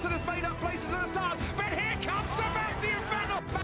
Lawson has made up places at the start, but here comes Sebastian Vettel.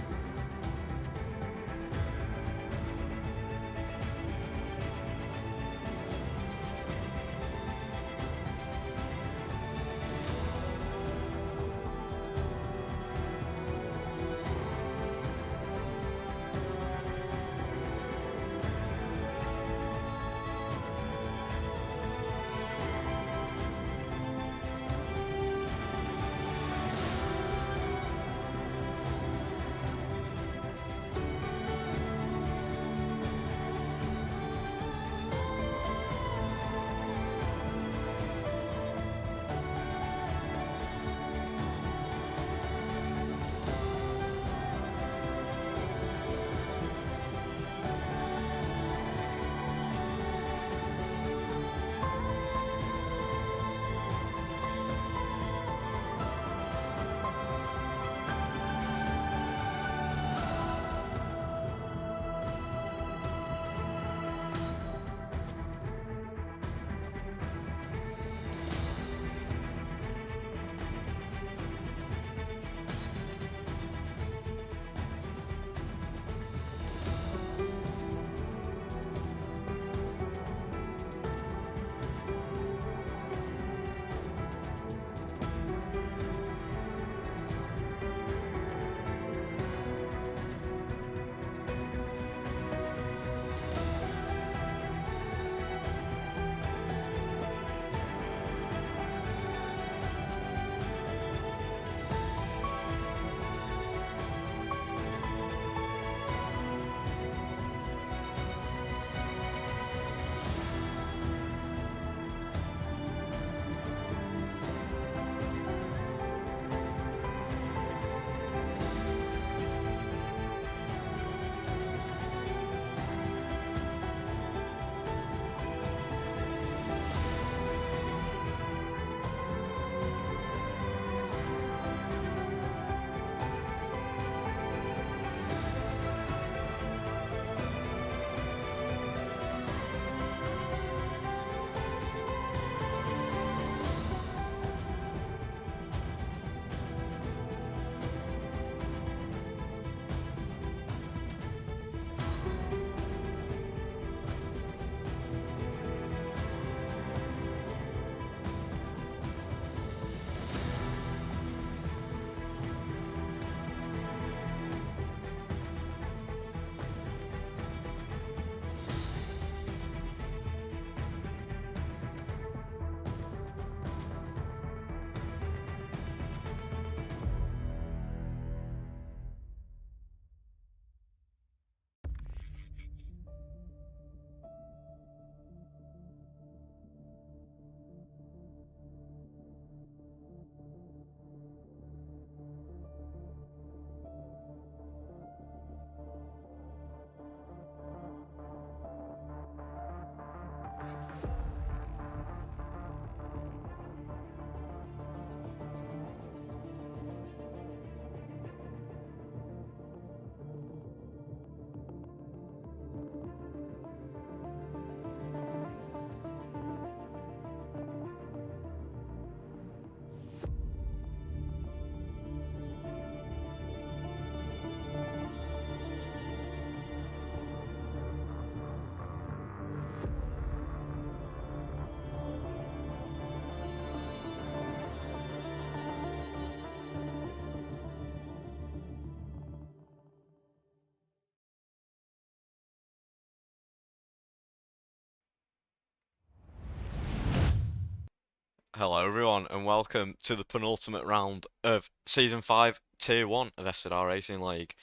Hello everyone and welcome to the penultimate round of Season 5 Tier 1 of FZR Racing League.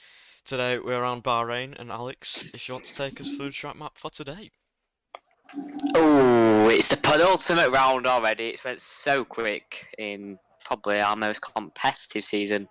Today we're around Bahrain and Alex, if you want to take us through the track map for today. Oh, it's the penultimate round already. It's went so quick in probably our most competitive season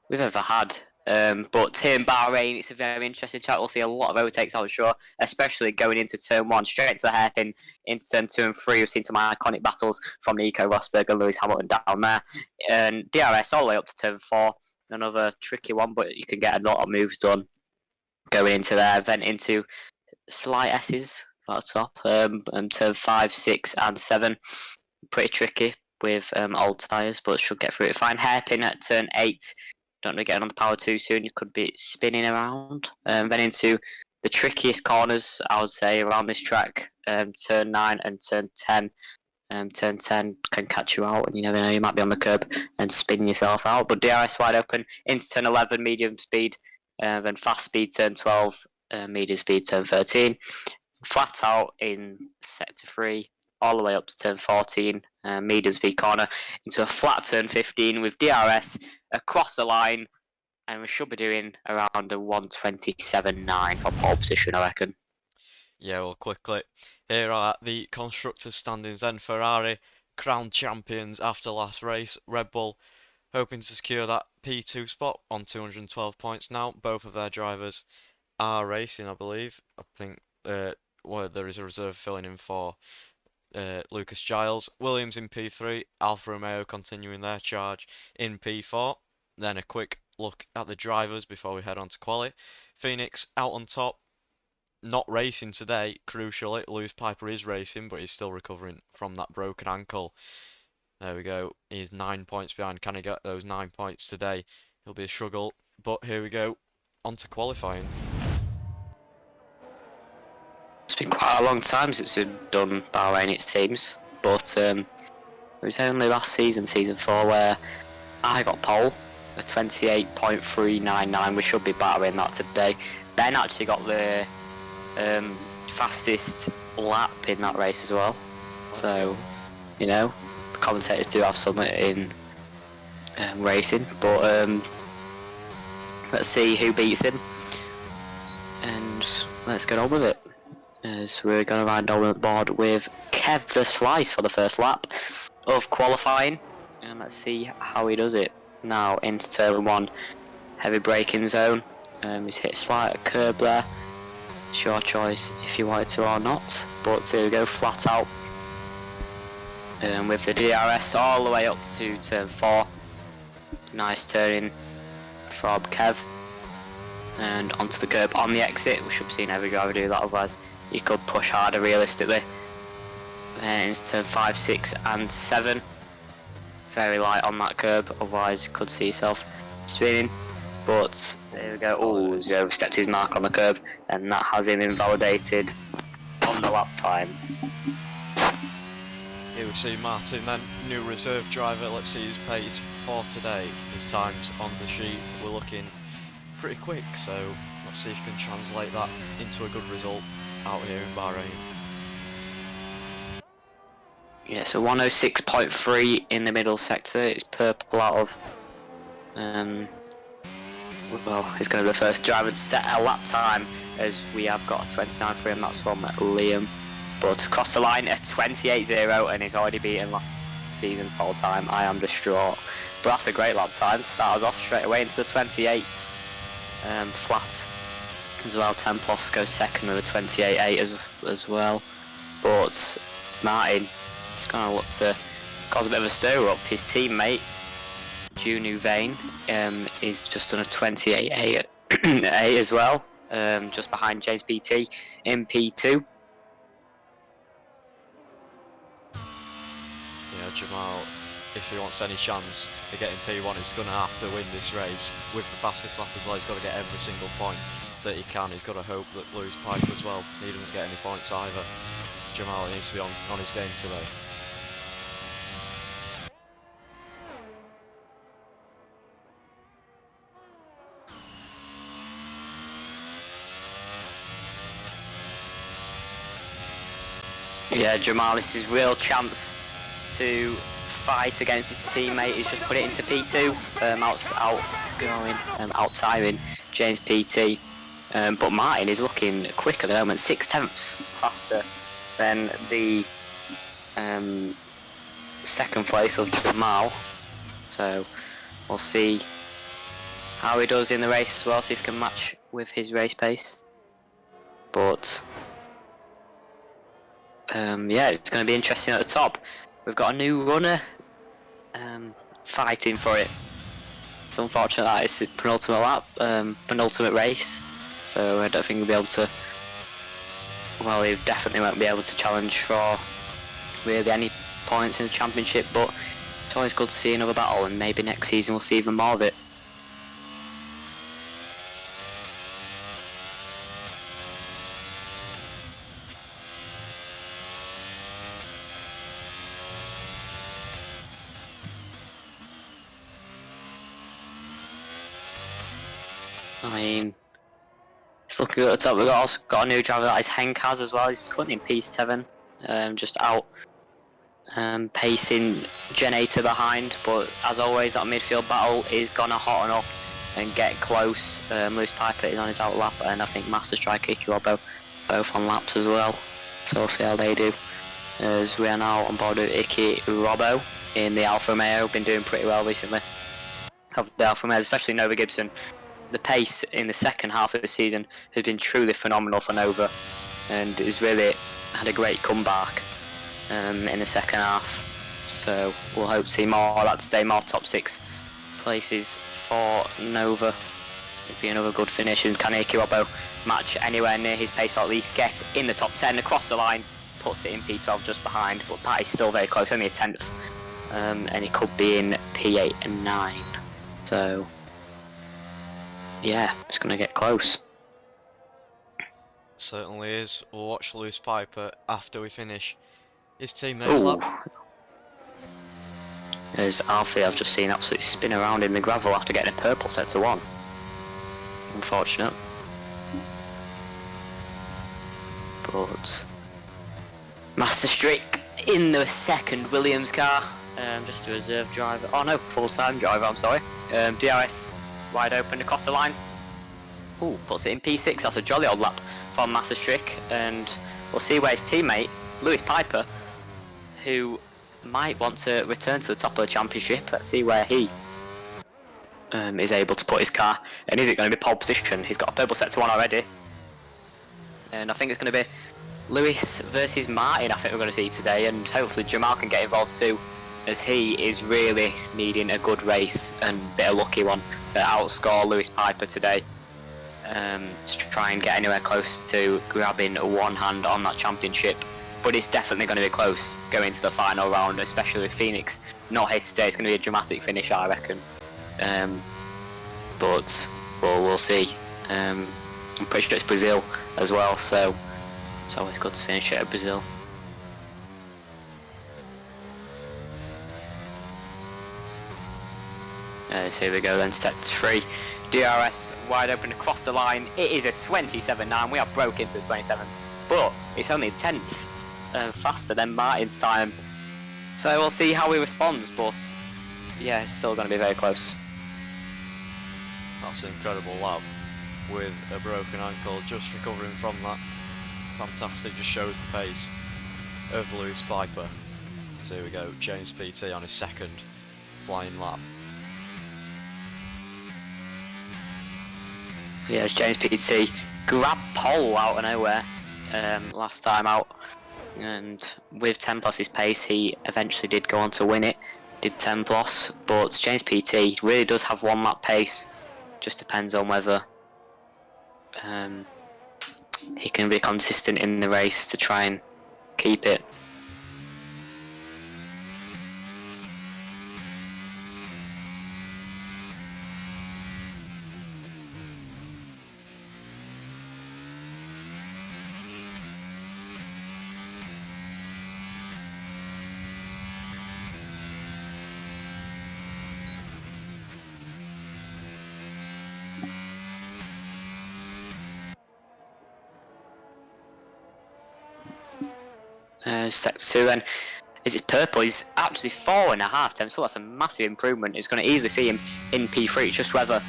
we've ever had. But here in Bahrain, it's a very interesting track. We'll see a lot of overtakes, I'm sure, especially going into turn 1, straight into the hairpin, into turn 2 and 3. We've seen some iconic battles from Nico Rosberg and Lewis Hamilton down there. And DRS all the way up to turn 4. Another tricky one, but you can get a lot of moves done going into there. Then into slight S's at the top, and turn 5, 6 and 7. Pretty tricky. with old tyres, but should get through it fine. Hairpin at turn 8. Don't know, getting on the power too soon. You could be spinning around. Then into the trickiest corners, I would say, around this track. Turn 9 and turn 10. Turn 10 can catch you out, and you never know, you might be on the curb and spin yourself out. But DRS wide open into turn 11, medium speed. Then fast speed turn 12, medium speed turn 13. Flat out in sector 3, all the way up to turn 14, medium speed corner, into a flat turn 15 with DRS across the line, and we should be doing around a 127.9 for pole position, I reckon. Yeah, well, quickly, here are the constructors' standings then. Ferrari, crowned champions after last race. Red Bull hoping to secure that P2 spot on 212 points now. Both of their drivers are racing, I believe. I think well, there is a reserve filling in for Lucas Giles. Williams in P3, Alfa Romeo continuing their charge in P4. Then a quick look at the drivers before we head on to quali. Phoenix out on top, not racing today, crucially. Lewis Piper is racing, but he's still recovering from that broken ankle. There we go. He's 9 points behind. Can he get those 9 points today? It'll be a struggle. But here we go. On to qualifying. It's been quite a long time since we've done Bahrain, it seems. But it was only last season, season 4, where I got pole, a 28.399. We should be battering that today. Ben actually got the fastest lap in that race as well. So, you know, the commentators do have some in racing. But let's see who beats him. And let's get on with it. So we're going to ride on board with Kev the Slice for the first lap of qualifying, and let's see how he does it. Now into turn 1, heavy braking zone. He's hit a slight curb there. It's your choice if you want it to or not, but here we go, flat out. With the DRS all the way up to turn 4. Nice turning from Kev. And onto the curb on the exit. We should be seeing every driver do that, otherwise you could push harder realistically. And into turn 5, 6 and 7. Very light on that curb, otherwise you could see yourself spinning. But there we go. Oh, he's overstepped his mark on the curb, and that has him invalidated on the lap time. Here we see Martin then, new reserve driver. Let's see his pace for today. His times on the sheet were looking pretty quick, so let's see if you can translate that into a good result out here in Bahrain. Yeah, so 106.3 in the middle sector. It's purple out of well, he's going to be the first driver to set a lap time, as we have got a 29.3, and that's from Liam. But across the line at 28.0, and he's already beaten last season's pole time. I am distraught. But that's a great lap time. Start us off straight away into the 28s. Flat as well. 10 plus goes second with a 28.8 as well. But Martin is going to look to cause a bit of a stir up. His teammate Junu Vane is just on a 28.8 as well, just behind James PT in P2. Yeah, Jamal, if he wants any chance of getting P1, he's going to have to win this race with the fastest lap as well. He's got to get every single point that he can. He's got to hope that Lewis Piper as well, he doesn't get any points either. Jamal needs to be on his game today. Yeah, Jamal, this is real chance to fight against his teammate. He's just put it into P2, out tiring James PT. But Martin is looking quick at the moment, 6/10 faster than the second place of Jamal. So we'll see how he does in the race as well, see if he can match with his race pace. But yeah, it's going to be interesting at the top. We've got a new runner fighting for it. It's unfortunate that it's the penultimate lap, penultimate race, so I don't think he'll be able to, well, he definitely won't be able to challenge for really any points in the championship, but It's always good to see another battle, and maybe next season we'll see even more of it. I mean, it's looking good at the top. We've also got a new driver, that is Henk has as well. He's currently in P7, just out pacing Generator behind. But as always, that midfield battle is gonna hotten up and get close. Lewis Piper is on his out lap, and I think Master Strike, Icky Robbo both on laps as well. So we'll see how they do. As we are now on board with Icky Robbo in the Alfa Romeo, been doing pretty well recently. Of the Alfa Romeo, especially Nova Gibson. The pace in the second half of the season has been truly phenomenal for Nova, and has really had a great comeback in the second half. So we'll hope to see more of that today, more top 6 places for Nova. It'd be another good finish, and can Icky Robbo match anywhere near his pace, or at least get in the top 10 across the line, puts it in P12 just behind, but Patty's still very close, only a 10th, and he could be in P8 and 9. So yeah, it's going to get close. Certainly is. We'll watch Lewis Piper after we finish his teammates lap. As Alfie, I've just seen absolutely spin around in the gravel after getting a purple set to 1. Unfortunate. But Master Streak in the second Williams car. Just a reserve driver. Oh no, full-time driver, I'm sorry. DRS wide open across the line. Ooh, puts it in P6. That's a jolly old lap from Master Strick, and we'll see where his teammate Lewis Piper, who might want to return to the top of the championship. Let's see where he is able to put his car, and is it going to be pole position? He's got a purple set to 1 already, and I think it's going to be Lewis versus Martin. I think we're going to see today, and hopefully Jamal can get involved too, as he is really needing a good race and a bit of lucky one to outscore Lewis Piper today, to try and get anywhere close to grabbing one hand on that championship. But it's definitely going to be close going to the final round, especially with Phoenix not here today. It's going to be a dramatic finish, I reckon. But we'll see. I'm pretty sure it's Brazil as well, so it's always good to finish it at Brazil. So here we go then, set 3. DRS wide open across the line. It is a 27.9. We are broke into the 27s, but it's only a 10th faster than Martin's time. So we'll see how he responds, but yeah, it's still going to be very close. That's an incredible lap with a broken ankle, just recovering from that. Fantastic, just shows the pace of Lewis Piper. So here we go, James PT on his second flying lap. Yeah, it's James PT grabbed pole out of nowhere last time out, and with 10 plus his pace he eventually did go on to win it, did 10 plus, but James PT really does have 1 lap pace. Just depends on whether he can be consistent in the race to try and keep it. Set 2 then, is it purple? He's actually 4.5 temps, so that's a massive improvement. He's going to easily see him in P3, just whether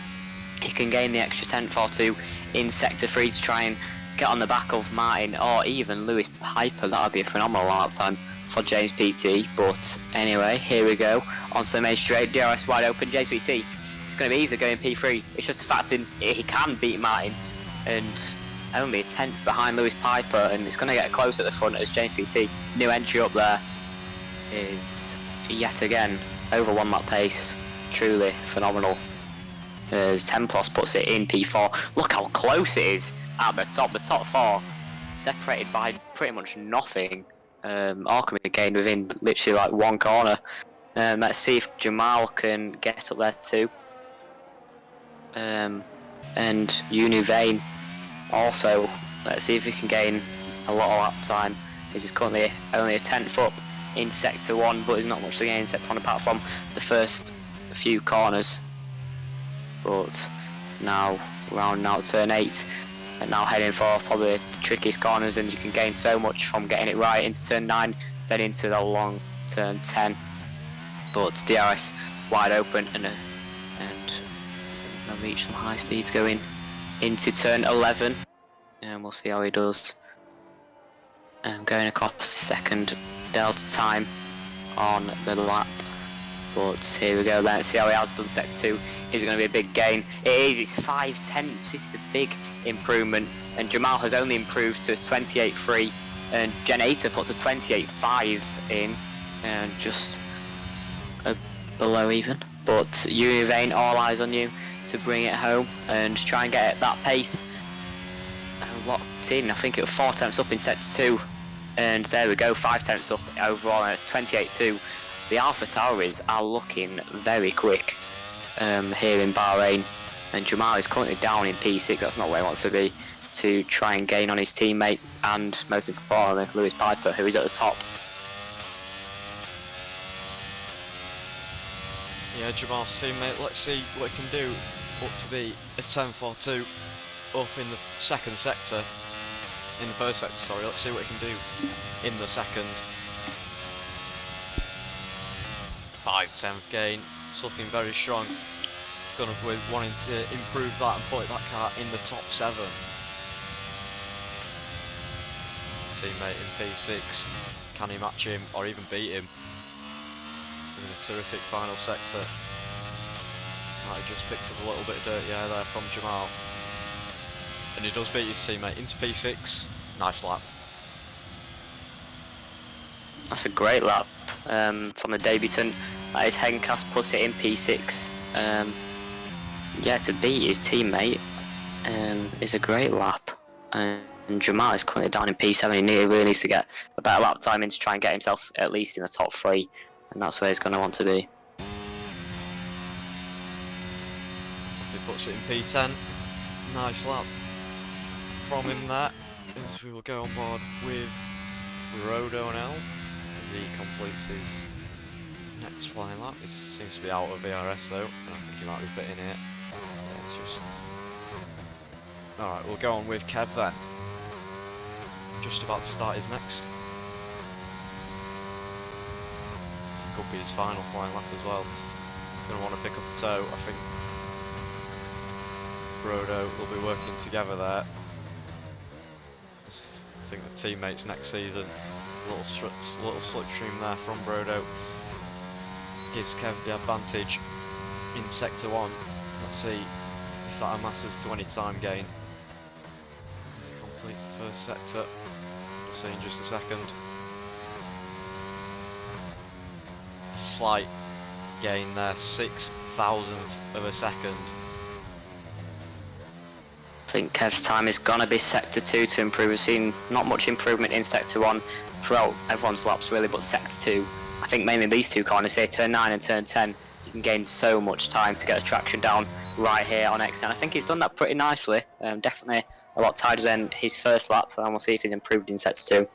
he can gain the extra 10th or 2 in sector 3 to try and get on the back of Martin or even Lewis Piper. That would be a phenomenal lap time for James PT. But anyway, here we go onto the main straight. DRS wide open. James PT, it's going to be easy going P3. It's just a fact he can beat Martin, and only a 10th behind Lewis Piper, and it's going to get close at the front as James PT, new entry up there, is yet again over 1 lap pace. Truly phenomenal. As 10 plus puts it in P4. Look how close it is at the top 4, separated by pretty much nothing. All can be gained within literally like 1 corner. Let's see if Jamal can get up there too. And Univain also. Let's see if he can gain a lot of lap time. He's currently only a 10th up in Sector 1, but there's not much to gain in Sector 1 apart from the first few corners. But now, round now turn 8, and now heading for probably the trickiest corners, and you can gain so much from getting it right into turn 9, then into the long turn 10. But DRS wide open, and they'll reach some high speeds going into turn 11, and we'll see how he does. Going across the second delta time on the lap. But here we go, let's see how he has done Sector 2. Is it going to be a big gain? It is, it's 5/10. This is a big improvement, and Jamal has only improved to 28.3, and Genator puts a 28.5 in, and just below even. But Univain, all eyes on you to bring it home and try and get that pace locked in. I think it was 4 tenths up in Sector 2, and there we go, 5 tenths up overall, and it's 28.2. The Alpha Tauris are looking very quick here in Bahrain, and Jamal is currently down in P6. That's not where he wants to be, to try and gain on his teammate and most importantly Lewis Piper, who is at the top. Yeah, Jamal's teammate, let's see what he can do. Up to be a 10.42 up in the second sector. In the first sector, sorry. Let's see what he can do in the second. 5/10 gain. It's looking very strong. He's gonna be wanting to improve that and put that car in the top 7. Teammate in P6. Can he match him or even beat him? In a terrific final sector. Might have just picked up a little bit of dirty air there from Jamal. And he does beat his teammate into P6. Nice lap. That's a great lap from the debutant. That is Hencast plus it in P6. Yeah, to beat his teammate is a great lap. And Jamal is currently down in P7. He really needs to get a better lap time in to try and get himself at least in the top 3. And that's where he's going to want to be. If he puts it in P10, nice lap from him there. As we will go on board with Rodo now as he completes his next flying lap. He seems to be out of VRS though. I think he might be fitting it. Yeah, it's just... Alright, we'll go on with Kev then. Just about to start his next. Could be his final flying lap as well. Going to want to pick up a toe. I think Rodo will be working together there. I think the teammates next season. Little slipstream there from Brodo. Gives Kev the advantage in Sector 1. Let's see if that amasses to any time gain. As he completes the first sector. We'll see in just a second. A slight gain there, 0.006 of a second. I think Kev's time is going to be Sector 2 to improve. We've seen not much improvement in Sector 1 throughout everyone's laps really, but Sector 2, I think mainly these two corners, say turn 9 and turn 10, you can gain so much time to get the traction down right here on X10. I think he's done that pretty nicely, definitely a lot tighter than his first lap, and we'll see if he's improved in Sector 2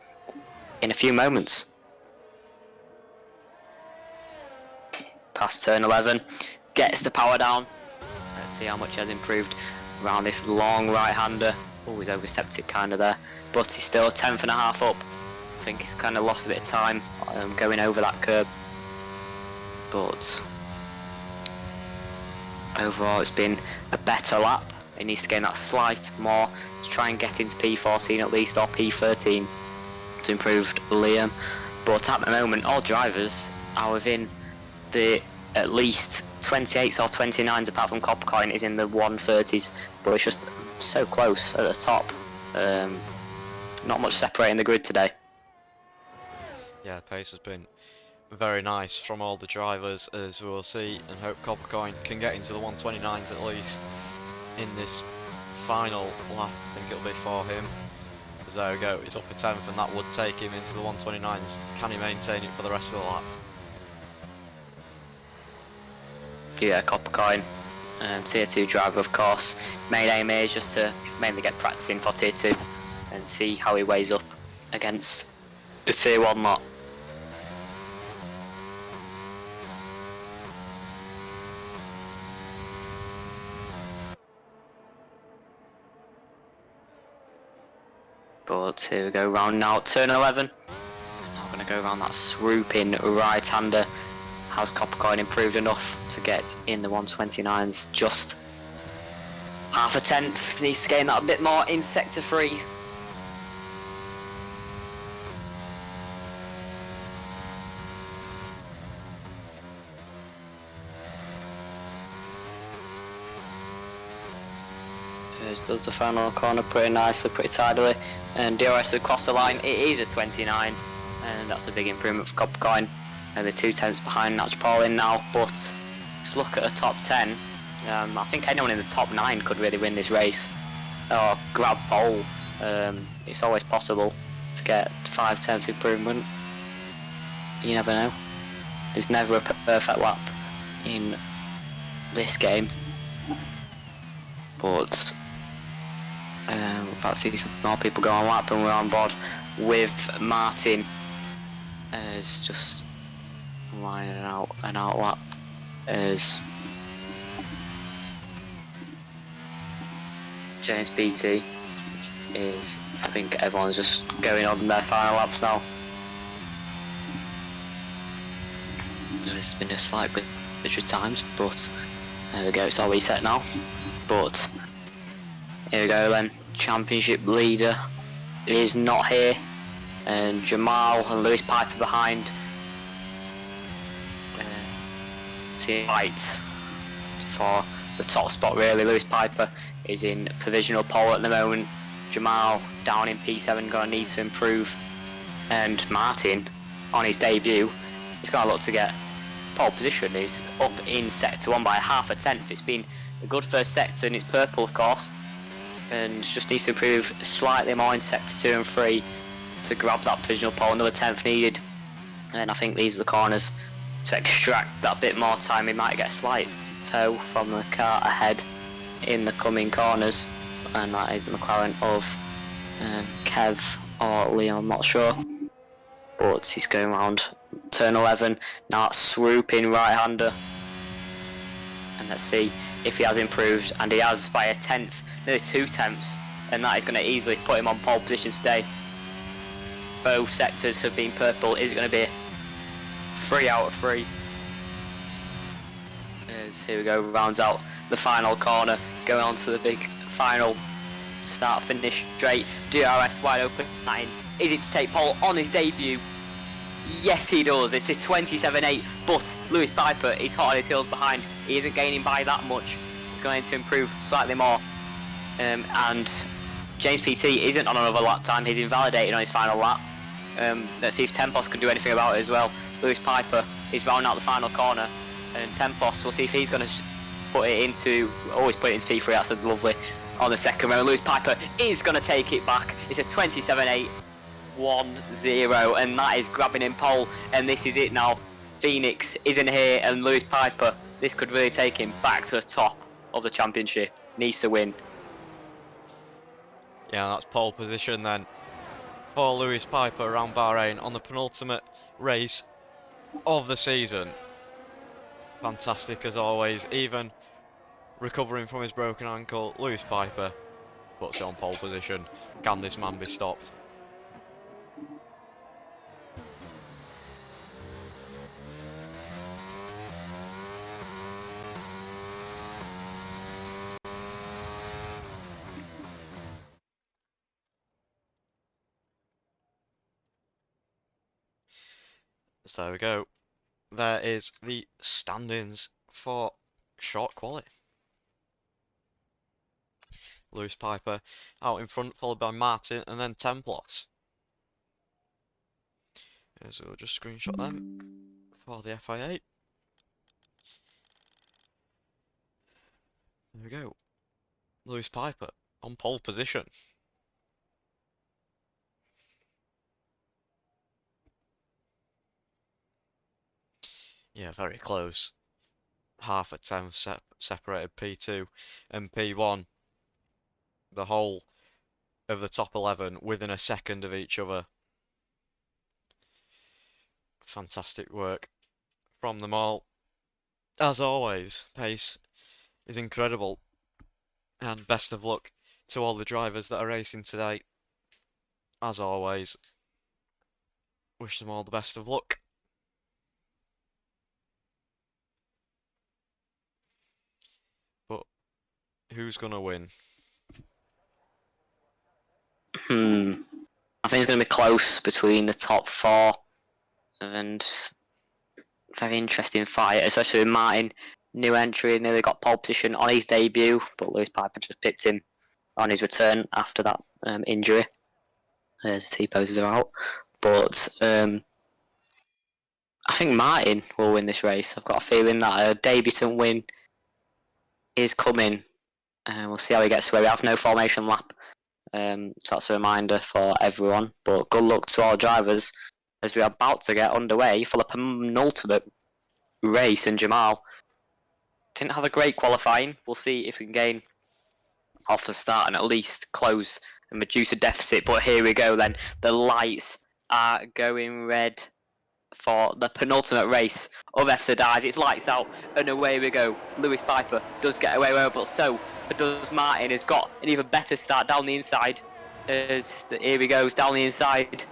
in a few moments. Past turn 11, gets the power down. Let's see how much he has improved around this long right-hander. Oh, he's overstepped it kind of there, but he's still a 10th and a half up. I think he's kind of lost a bit of time going over that curb, but overall it's been a better lap. He needs to gain that slight more to try and get into P14 at least, or P13 to improve Liam. But at the moment all drivers are within the at least 28s or 29s, apart from Coppercoin is in the 130s, but it's just so close at the top. Not much separating the grid today. Yeah, pace has been very nice from all the drivers, as we'll see, and hope Coppercoin can get into the 129s at least in this final lap. I think it'll be for him. Because there we go, he's up a 10th, and that would take him into the 129s. Can he maintain it for the rest of the lap? Yeah, copper coin. Tier 2 driver, of course. Main aim here is just to mainly get practicing for Tier 2 and see how he weighs up against the Tier 1 lot. But here we go, round now, turn 11. Now we're going to go around that swooping right-hander. Has Coppercoin improved enough to get in the 129s? Just half a tenth, needs to gain that a bit more in sector 3. Does the final corner pretty nicely, pretty tidily, and DRS across the line. It is a 29, and that's a big improvement for Coppercoin. And they're 2 tenths behind Natch Paulin now, but let's look at a top 10. I think anyone in the top 9 could really win this race or grab pole. It's always possible to get 5 tenths improvement. You never know. There's never a perfect lap in this game, but we're about to see some more people go on lap, and we're on board with Martin as just lining out an out lap as James BT is, I think everyone's just going on their final laps now. There's been a slight glitch at times, but there we go, it's all reset now. But here we go then, championship leader is not here, and Jamal and Lewis Piper behind. See fight for the top spot really. Lewis Piper is in provisional pole at the moment. Jamal down in P7, gonna need to improve, and Martin on his debut is gonna look to get pole position. He's up in sector 1 by half a tenth. It's been a good first sector, and it's purple of course, and just needs to improve slightly more in sector 2 and 3 to grab that provisional pole. Another tenth needed, and I think these are the corners to extract that bit more time. He might get a slight tow from the car ahead in the coming corners, and that is the McLaren of Kev or Leon, I'm not sure, but he's going around turn 11 now. That swooping right-hander, and let's see if he has improved, and he has by a tenth, nearly 2 tenths, and that is going to easily put him on pole position today. Both sectors have been purple. Is it going to be 3 out of 3? As here we go, rounds out the final corner, going on to the big final start finish straight. DRS wide open 9. Is it to take pole on his debut? Yes, he does. It's a 27.8, but Lewis Piper is hot on his heels behind. He isn't gaining by that much. He's going to improve slightly more, and James PT isn't on another lap time. He's invalidated on his final lap. Let's see if Tempos can do anything about it as well. Lewis Piper is rounding out the final corner, and Tempos, we'll see if he's going to put it into, always put it into P3, that's lovely, on the second round. Lewis Piper is going to take it back. It's a 27.8, 1-0, and that is grabbing in pole, and this is it now. Phoenix isn't here, and Lewis Piper, this could really take him back to the top of the championship. Needs to win. Yeah, that's pole position then for Lewis Piper around Bahrain on the penultimate race of the season. Fantastic as always, even recovering from his broken ankle. Lewis Piper puts it on pole position. Can this man be stopped? So there we go. There is the standings for short quali. Lewis Piper out in front, followed by Martin and then Templos. So we'll just screenshot them for the FIA. There we go. Lewis Piper on pole position. Yeah, very close. half a tenth separated P2 and P1. The whole of the top 11 within a second of each other. Fantastic work from them all. As always, pace is incredible. And best of luck to all the drivers that are racing today. As always, wish them all the best of luck. But who's going to win? I think it's going to be close between the top 4, and very interesting fight, especially with Martin, new entry, nearly got pole position on his debut, but Lewis Piper just pipped him on his return after that injury, as T-poses are out. But I think Martin will win this race. I've got a feeling that a debutant win is coming. We'll see how he gets away. We have no formation lap, so that's a reminder for everyone. But good luck to all drivers as we are about to get underway for the penultimate race. And Jamal didn't have a great qualifying. We'll see if we can gain off the start and at least close and reduce a deficit. But here we go then. The lights are going red for the penultimate race of FZI's. It's lights out and away we go. Lewis Piper does get away well, but so does Martin. Has got an even better start down the inside. Here he goes down the inside.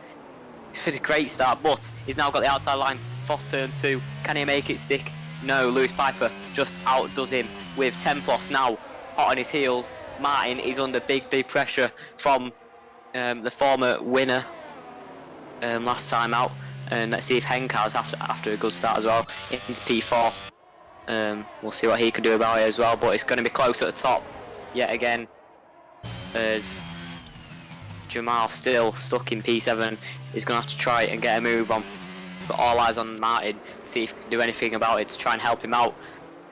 It's been a great start, but he's now got the outside line for turn 2. Can he make it stick? No, Lewis Piper just outdoes him with 10 plus now hot on his heels. Martin is under big pressure from the former winner last time out. And let's see if Henkar's after a good start as well into P4. We'll see what he can do about it as well, but it's going to be close at the top yet again as Jamal still stuck in P7. He's going to have to try and get a move on, but all eyes on Martin, see if he can do anything about it to try and help him out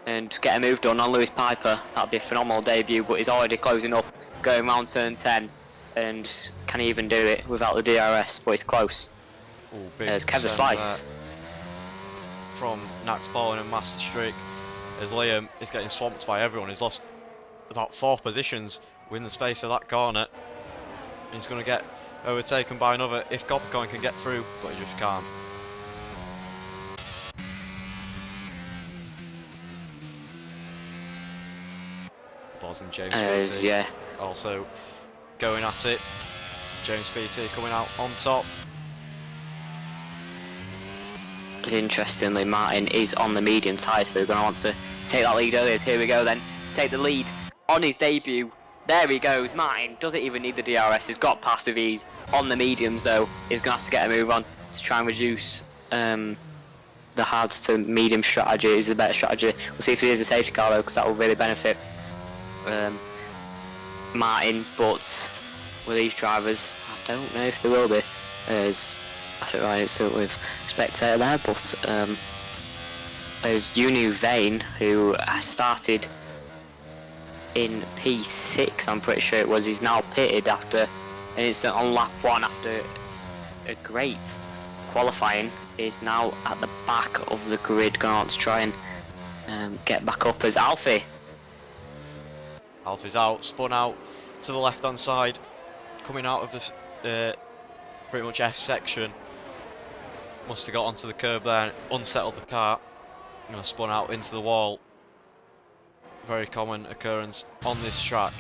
and get a move done on Lewis Piper. That'd be a phenomenal debut, but he's already closing up, going round turn 10, and can he even do it without the DRS? But it's close. Ooh, There's Kevin Slice from Nax Paulin and Master Streak as Liam is getting swamped by everyone. He's lost about 4 positions within the space of that corner. He's going to get overtaken by another if Coppercoin can get through, but he just can't. Boz and James PC yeah. also going at it. James PC coming out on top. Interestingly, Martin is on the medium tyre, so we're going to want to take that lead earlier. Here we go then, take the lead on his debut. There he goes. Martin doesn't even need the DRS. He's got past with ease on the mediums, though. He's going to have to get a move on to try and reduce the hards to medium strategy. Is the better strategy. We'll see if he is a safety car, though, because that will really benefit Martin. But with these drivers, I don't know if there will be. As I think right, so with spectator there, but there's Unu Vane, who started in P6, I'm pretty sure it was. He's now pitted after an incident on lap 1 after a great qualifying. Is now at the back of the grid, going on to try and get back up as Alfie. Alfie's out, spun out to the left hand side, coming out of this pretty much S section. Must have got onto the curb there and unsettled the car. Spun out into the wall. Very common occurrence on this track.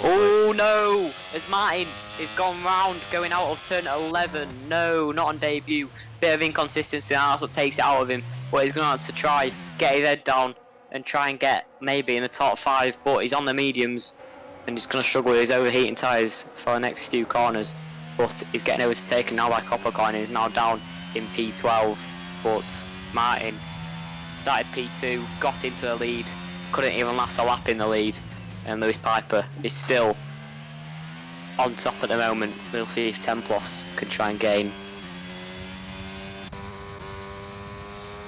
Oh no! As Martin is gone round, going out of turn 11. No, not on debut. Bit of inconsistency, and that's what takes it out of him. But he's going to have to try, get his head down, and try and get maybe in the top 5. But he's on the mediums, and he's going to struggle with his overheating tyres for the next few corners. But he's getting overtaken now by Coppercoin, and he's now down in P12. But Martin started P2, got into the lead, couldn't even last a lap in the lead, and Lewis Piper is still on top at the moment. We'll see if Templos can try and gain.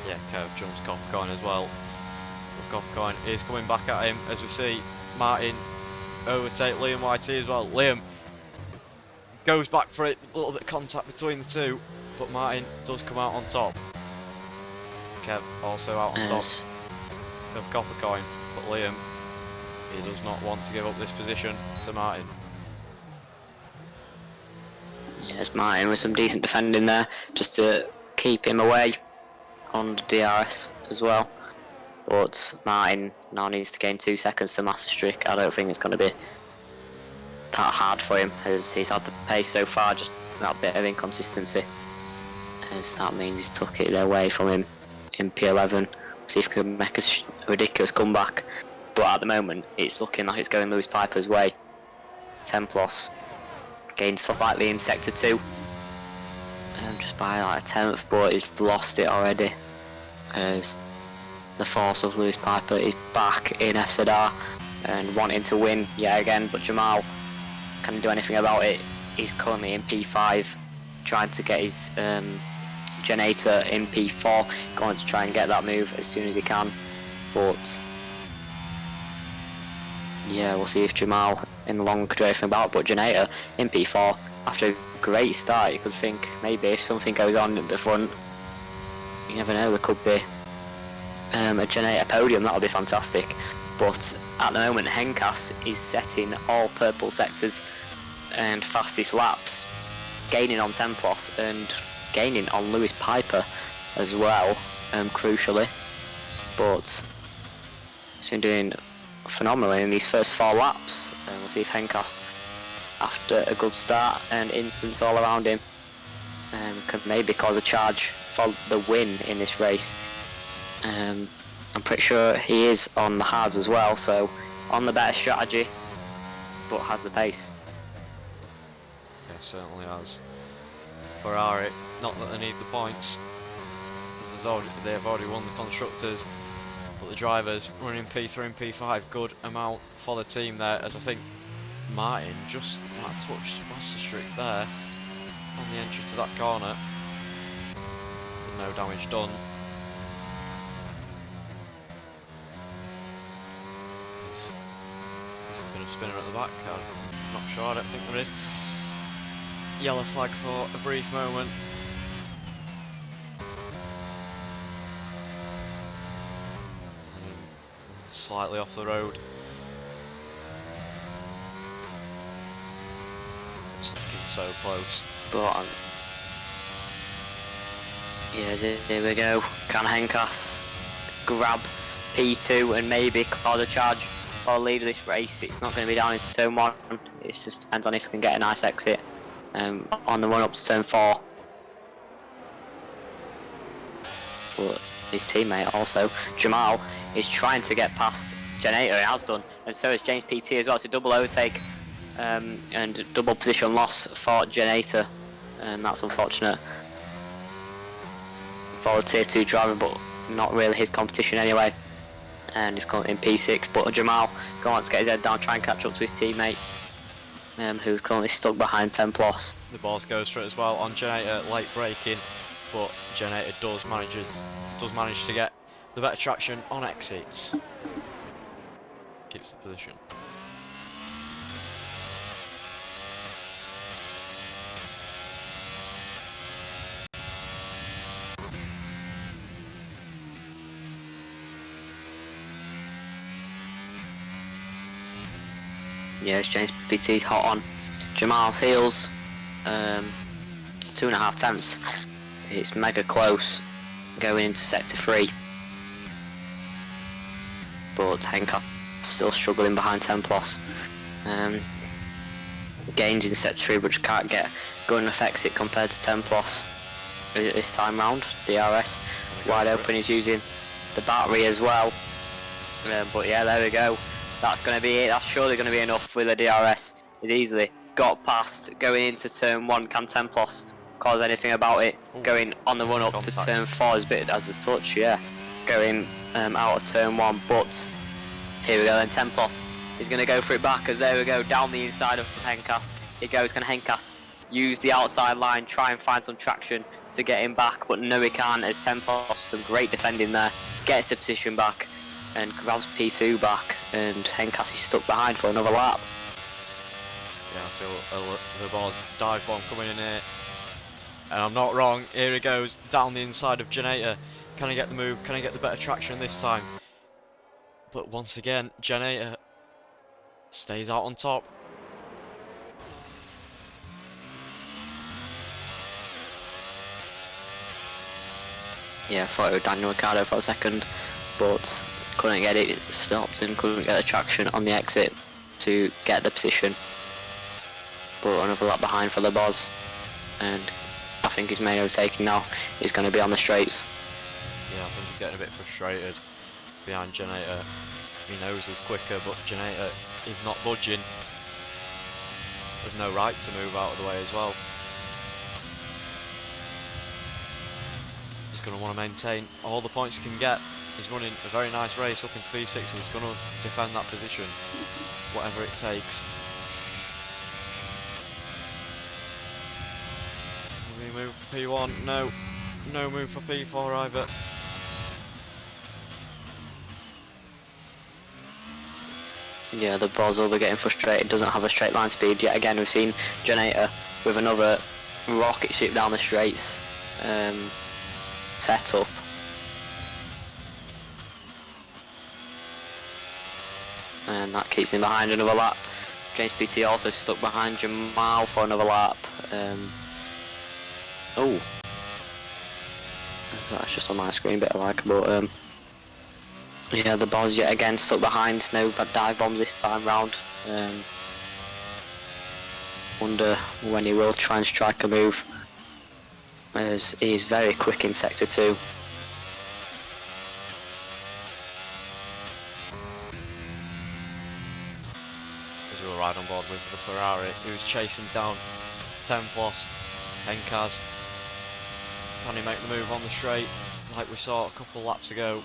Yeah, Curve jumps Coppercoin as well. But Coppercoin is coming back at him as we see Martin overtake Liam YT as well. Liam goes back for it, a little bit of contact between the two, but Martin does come out on top. Kev also out on top Yes. of Coppercoin, but Liam, he does not want to give up this position to Martin. Yes, Martin with some decent defending there, just to keep him away on the DRS as well. But Martin now needs to gain 2 seconds to master streak. I don't think it's going to be that hard for him, as he's had the pace so far, just that bit of inconsistency, as that means he's took it away from him in P11. See if he can make a ridiculous comeback, but at the moment it's looking like it's going Lewis Piper's way. Templos gained slightly in sector 2, just by like a tenth, but he's lost it already, as the force of Lewis Piper is back in FZR and wanting to win yet again, but Jamal can't do anything about it. He's currently in P5, trying to get his generator in P4, going to try and get that move as soon as he can, but yeah, we'll see if Jamal in the long could do anything about it. But generator in P4, after a great start, you could think maybe if something goes on at the front, you never know, there could be a generator podium. That would be fantastic. But at the moment, Henkas is setting all purple sectors and fastest laps, gaining on Templos and gaining on Lewis Piper as well, crucially. But he's been doing phenomenally in these first 4 laps. We'll see if Henkas, after a good start and instance all around him, can maybe cause a charge for the win in this race. I'm pretty sure he is on the hards as well, so on the better strategy, but has the pace. Yeah, certainly has. Ferrari, not that they need the points, because they've already won the constructors, but the drivers running P3 and P5, good amount for the team there, as I think Martin just might have touched master streak there on the entry to that corner. No damage done. There's been a spinner at the back, I'm not sure, I don't think there is. Yellow flag for a brief moment. Slightly off the road. It's looking so close. But yes, here we go. Can Henkas grab P2 and maybe cause a charge for the lead of this race? It's not going to be down into turn 1. It just depends on if he can get a nice exit on the run up to turn 4. But his teammate also, Jamal, is trying to get past Generator. He has done, and so is James PT as well. It's a double overtake and double position loss for Generator, and that's unfortunate for the tier 2 driver, but not really his competition anyway. And he's currently in P6, but Jamal going on to get his head down, try and catch up to his teammate, who's currently stuck behind Templos. The boss goes for it as well on Generator, late braking, but Generator does manage to get the better traction on exits. Keeps the position. Yes, James PT hot on Jamal's heels, 2.5 tenths. It's mega close going into sector 3, but Henka still struggling behind Templos. Gains in sector 3, but just can't get good enough exit compared to Templos this time round. DRS wide open, he's using the battery as well, but yeah, there we go. That's going to be it. That's surely going to be enough with the DRS. He's easily got past going into turn 1. Can Templos cause anything about it? Ooh. Going on the run up to turn 4 is a bit as a touch, yeah. Going out of turn 1, but here we go then. Templos is going to go for it back, as there we go, down the inside of Henkas. It goes. Can Henkas use the outside line, try and find some traction to get him back? But no, he can't, as Templos, some great defending there, gets the position back and grabs P2 back, and Henkas is stuck behind for another lap. Yeah, I feel the ball's dive bomb coming in here, and I'm not wrong. Here he goes down the inside of Generator. Can he get the move? Can he get the better traction this time? But once again, Generator stays out on top. Yeah, I thought it was Daniel Ricciardo for a second, but couldn't get it stopped and couldn't get the traction on the exit to get the position. But another lap behind for the Boz, and I think his main overtaking now is going to be on the straights. Yeah, I think he's getting a bit frustrated behind Generator. He knows he's quicker, but Generator is not budging. There's no right to move out of the way as well. He's going to want to maintain all the points he can get. He's running a very nice race up into P6 and he's going to defend that position, whatever it takes. So we move for P1. No, no move for P4 either. Yeah, the Boz will be getting frustrated, doesn't have a straight line speed yet again. We've seen Generator with another rocket ship down the straights set up. And that keeps him behind another lap. James PT also stuck behind Jamal for another lap. Oh, that's just on my screen, bit alike, but yeah, the Boz yet again stuck behind. No bad dive bombs this time round. Wonder when he will try and strike a move, as he is very quick in sector 2. We'll ride on board with the Ferrari, who's chasing down 10 plus Henkaz. Can he make the move on the straight like we saw a couple laps ago?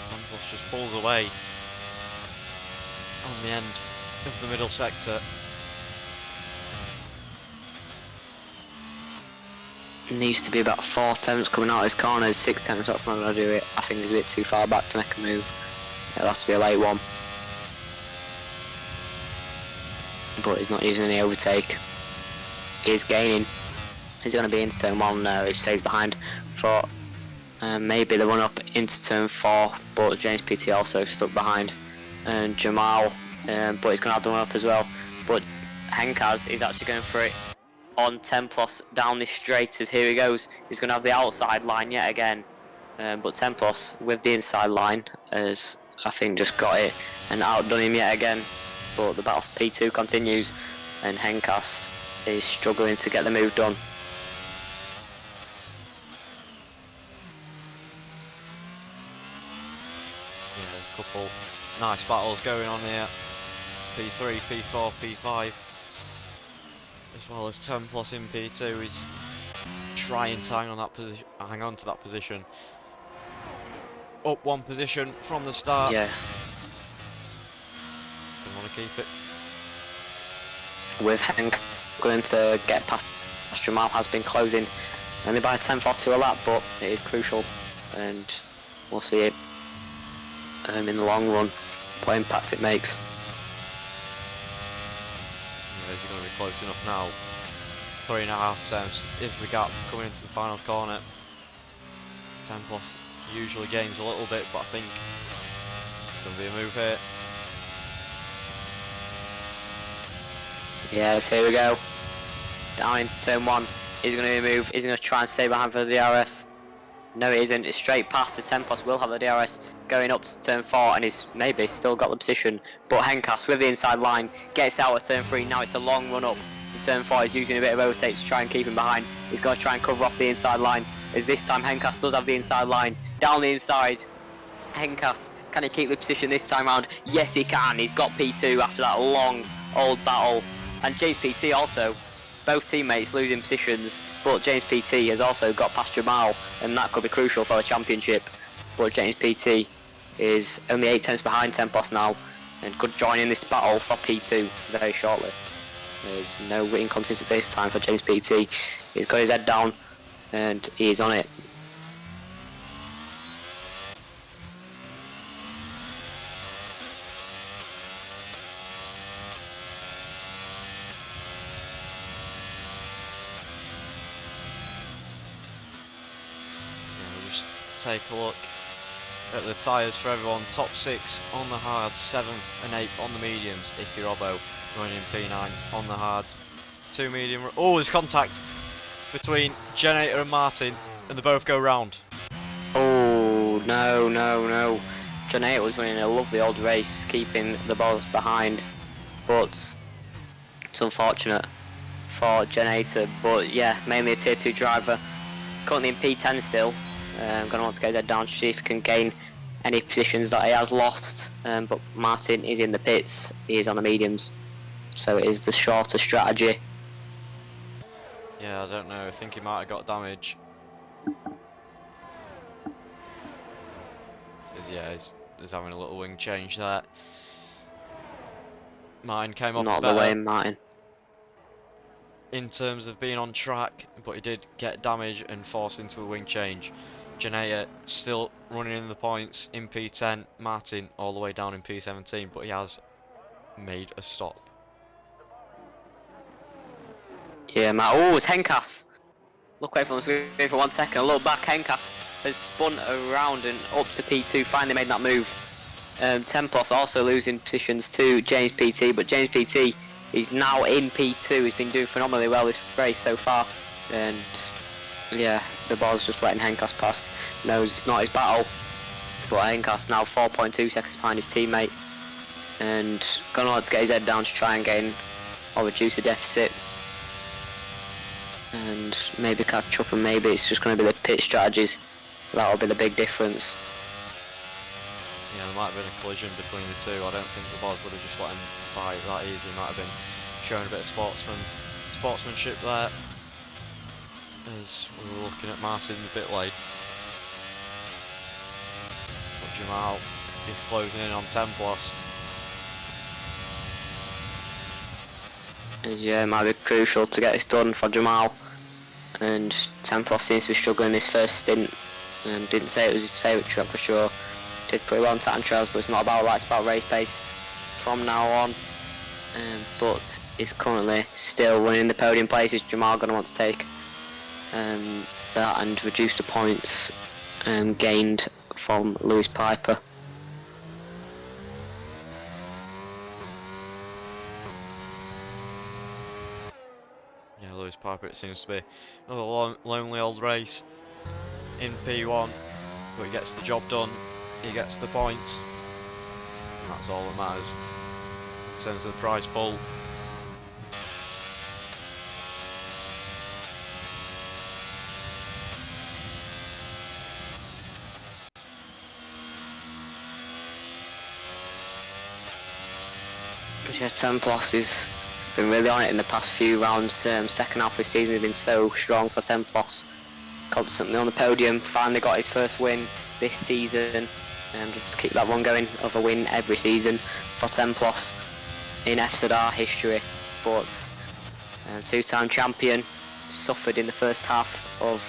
10 plus just pulls away on the end of the middle sector. Needs to be about 4 tenths coming out of his corners. 6 tenths, that's not going to do it. I think he's a bit too far back to make a move. It'll have to be a late one. But he's not using any overtake. He's gaining. He's going to be into turn 1 now. He stays behind for maybe the run up into turn 4. But James PT also stuck behind. And Jamal, but he's going to have the run up as well. But Henkaz is actually going for it on 10 plus down this straight, as here he goes. He's going to have the outside line yet again. But 10 plus with the inside line, as I think just got it and outdone him yet again. But the battle for P2 continues, and Henkaz is struggling to get the move done. Yeah, there's a couple nice battles going on here. P3, P4, P5, as well as 10 plus in P2. He's trying to hang on to that position. Up one position from the start. Yeah. He's going to want to keep it. With Henk going to get past Jamal has been closing only by a tenth or two a lap, but it is crucial, and we'll see it in the long run what impact it makes. Yeah, is he going to be close enough now? 3.5 tenths is the gap coming into the final corner. 10 plus usually gains a little bit, but I think it's going to be a move here. Yes, here we go. Down into turn 1. He's going to move. He's going to try and stay behind for the DRS. No, it isn't. It's straight past. His 10 plus will have the DRS going up to turn 4, and he's maybe still got the position. But Henkaz with the inside line gets out at turn 3. Now it's a long run up to turn 4. He's using a bit of overtake to try and keep him behind. He's going to try and cover off the inside line, as this time Henkaz does have the inside line. Down the inside, Henkaz, can he keep the position this time round? Yes, he can. He's got P2 after that long old battle. And James PT also, both teammates losing positions, but James PT has also got past Jamal, and that could be crucial for the championship. But James PT is only 8 tenths behind 10 plus now, and could join in this battle for P2 very shortly. There's no inconsistency this time for James PT. He's got his head down, and he's on it. take a look at the tyres for everyone. Top 6 on the hards, 7th and 8th on the mediums. Icky Robbo running in P9 on the hards. 2 medium. Oh, there's contact between Generator and Martin, and they both go round. Oh, no, no, no. Generator was running a lovely old race, keeping the balls behind, but it's unfortunate for Generator. But yeah, mainly a tier 2 driver. Currently in P10 still. Gonna want to get his head down to see if he can gain any positions that he has lost. But Martin is in the pits, he is on the mediums, so it is the shorter strategy. Yeah, I don't know, I think he might have got damage. Yeah, he's having a little wing change there. Martin came off Not better the way, Martin. in terms of being on track, but he did get damage and forced into a wing change. Generator still running in the points in P10, Martin all the way down in P17, but he has made a stop. Yeah, Matt. Oh, it's Henkas. Look away from the screen for 1 second. A look back, Henkas has spun around and up to P2, finally made that move. Templos also losing positions to James PT, but James PT is now in P2. He's been doing phenomenally well this race so far, and yeah, the ball's just letting Henkas past. Knows it's not his battle, but Henkas now 4.2 seconds behind his teammate, and gonna want to get his head down to try and gain or reduce the deficit, and maybe catch up, and maybe it's just going to be the pit strategies that'll be the big difference. Yeah, there might have been a collision between the two. I don't think the boss would have just let him by that easy. He might have been showing a bit of sportsmanship there, as we were looking at Martin a bit late. But Jamal is closing in on Templos. Yeah, it might be crucial to get this done for Jamal, and Templos seems to be struggling this first stint. Didn't say it was his favourite track for sure. Did pretty well on Saturn Trails, but it's not about that, it's about race pace from now on. But is currently still winning the podium places. Jamal going to want to take that and reduce the points gained from Lewis Piper. Yeah, Lewis Piper, it seems to be another lonely old race in P1, but he gets the job done, he gets the points, and that's all that matters in terms of the prize pool. Yeah, Templos has been really on it in the past few rounds. Second half of the season has been so strong for Templos. Constantly on the podium, finally got his first win this season. Just keep that one going of a win every season for Templos in FZR history. But two-time champion, suffered in the first half of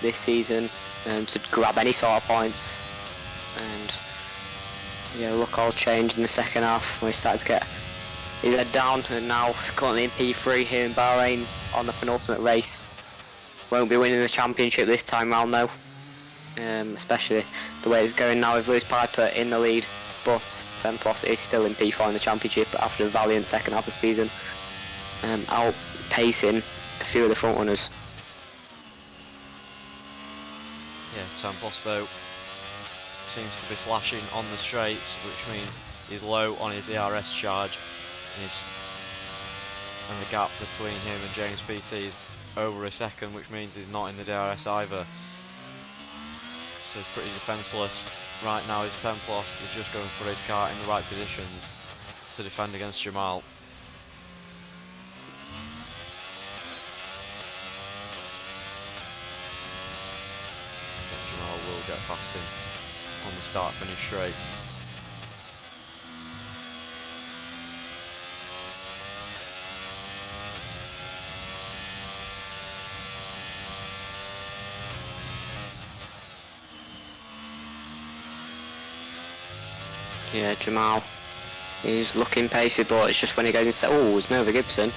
this season to grab any sort of points. And yeah, look all changed in the second half when he started to get his head down, and now currently in P3 here in Bahrain on the penultimate race. Won't be winning the championship this time round though, especially the way it's going now with Lewis Piper in the lead, but Templos is still in P4 in the championship after a valiant second half of the season, outpacing a few of the front runners. Yeah, Templos though seems to be flashing on the straights, which means he's low on his ERS charge, and the gap between him and James PT is over a second, which means he's not in the DRS either. So he's pretty defenceless right now. His Templos is just going to put his car in the right positions to defend against Jamal. I think Jamal will get past him on the start-finish straight. Yeah, Jamal is looking pacey, but it's just when he goes into... Oh, it's Nova Gibson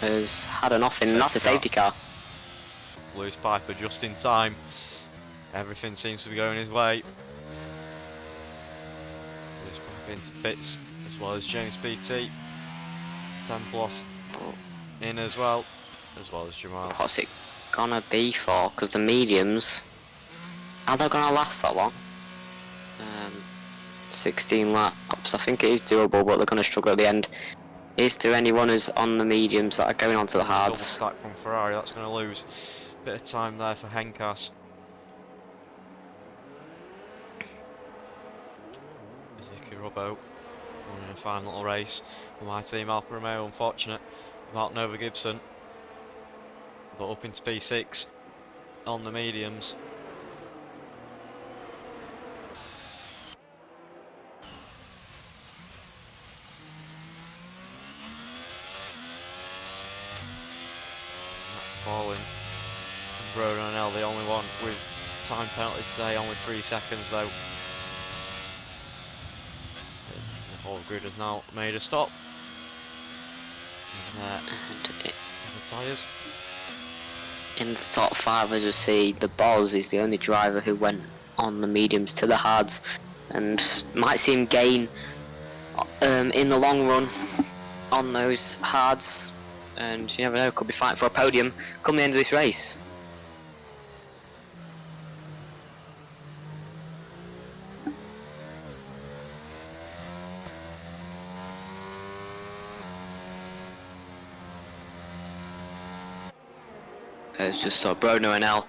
has had an offing, and that's a safety car. Lewis Piper just in time. Everything seems to be going his way. Lewis back into pits, as well as James BT. 10 plus in as well as Jamal. What's it gonna be for? Because the mediums, are they gonna last that long? 16 laps. I think it is doable, but they're gonna struggle at the end. Is there any runners on the mediums that are going on to the Double hards? stack from Ferrari, that's going to lose a bit of time there for Henkas. Izuki Robbo running a fine little race for my team Alfa Romeo, unfortunate about Nova Gibson, but up into P6 on the mediums. That's Paulin and Broden and L, the only one with time penalties today, only 3 seconds though. The whole grid has now made a stop. The tyres. In the top 5, as you see, the Boz is the only driver who went on the mediums to the hards, and might see him gain in the long run on those hards, and you never know, could be fighting for a podium come the end of this race. It's just sort of Bruno and L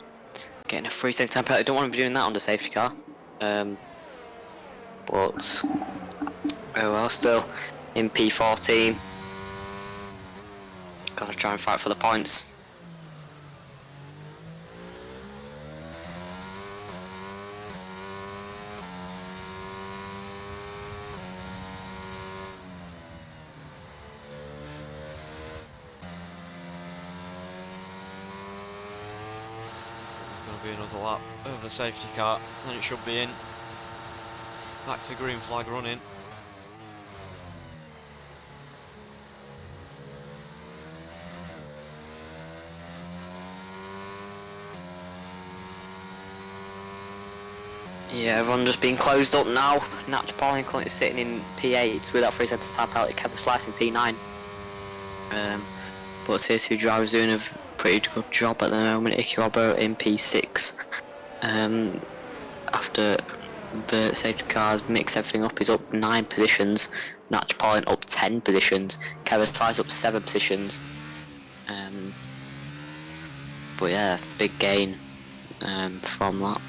getting a 3-second time penalty. Don't want to be doing that on the safety car. But oh well, still in P14. Gotta try and fight for the points. Be another lap of the safety car, and it should be in. Back to green flag running. Yeah, everyone just being closed up now. Natch Pauling currently sitting in P8 with that 3-second time penalty. Kevin Slice in P9. But tier 2 drivers doing a pretty good job at the moment. Iki Robbo in P6. After the safety cars mix everything up, he's up 9 positions. Natch Pauling up 10 positions. Kevin Slice up 7 positions. But yeah, big gain from that.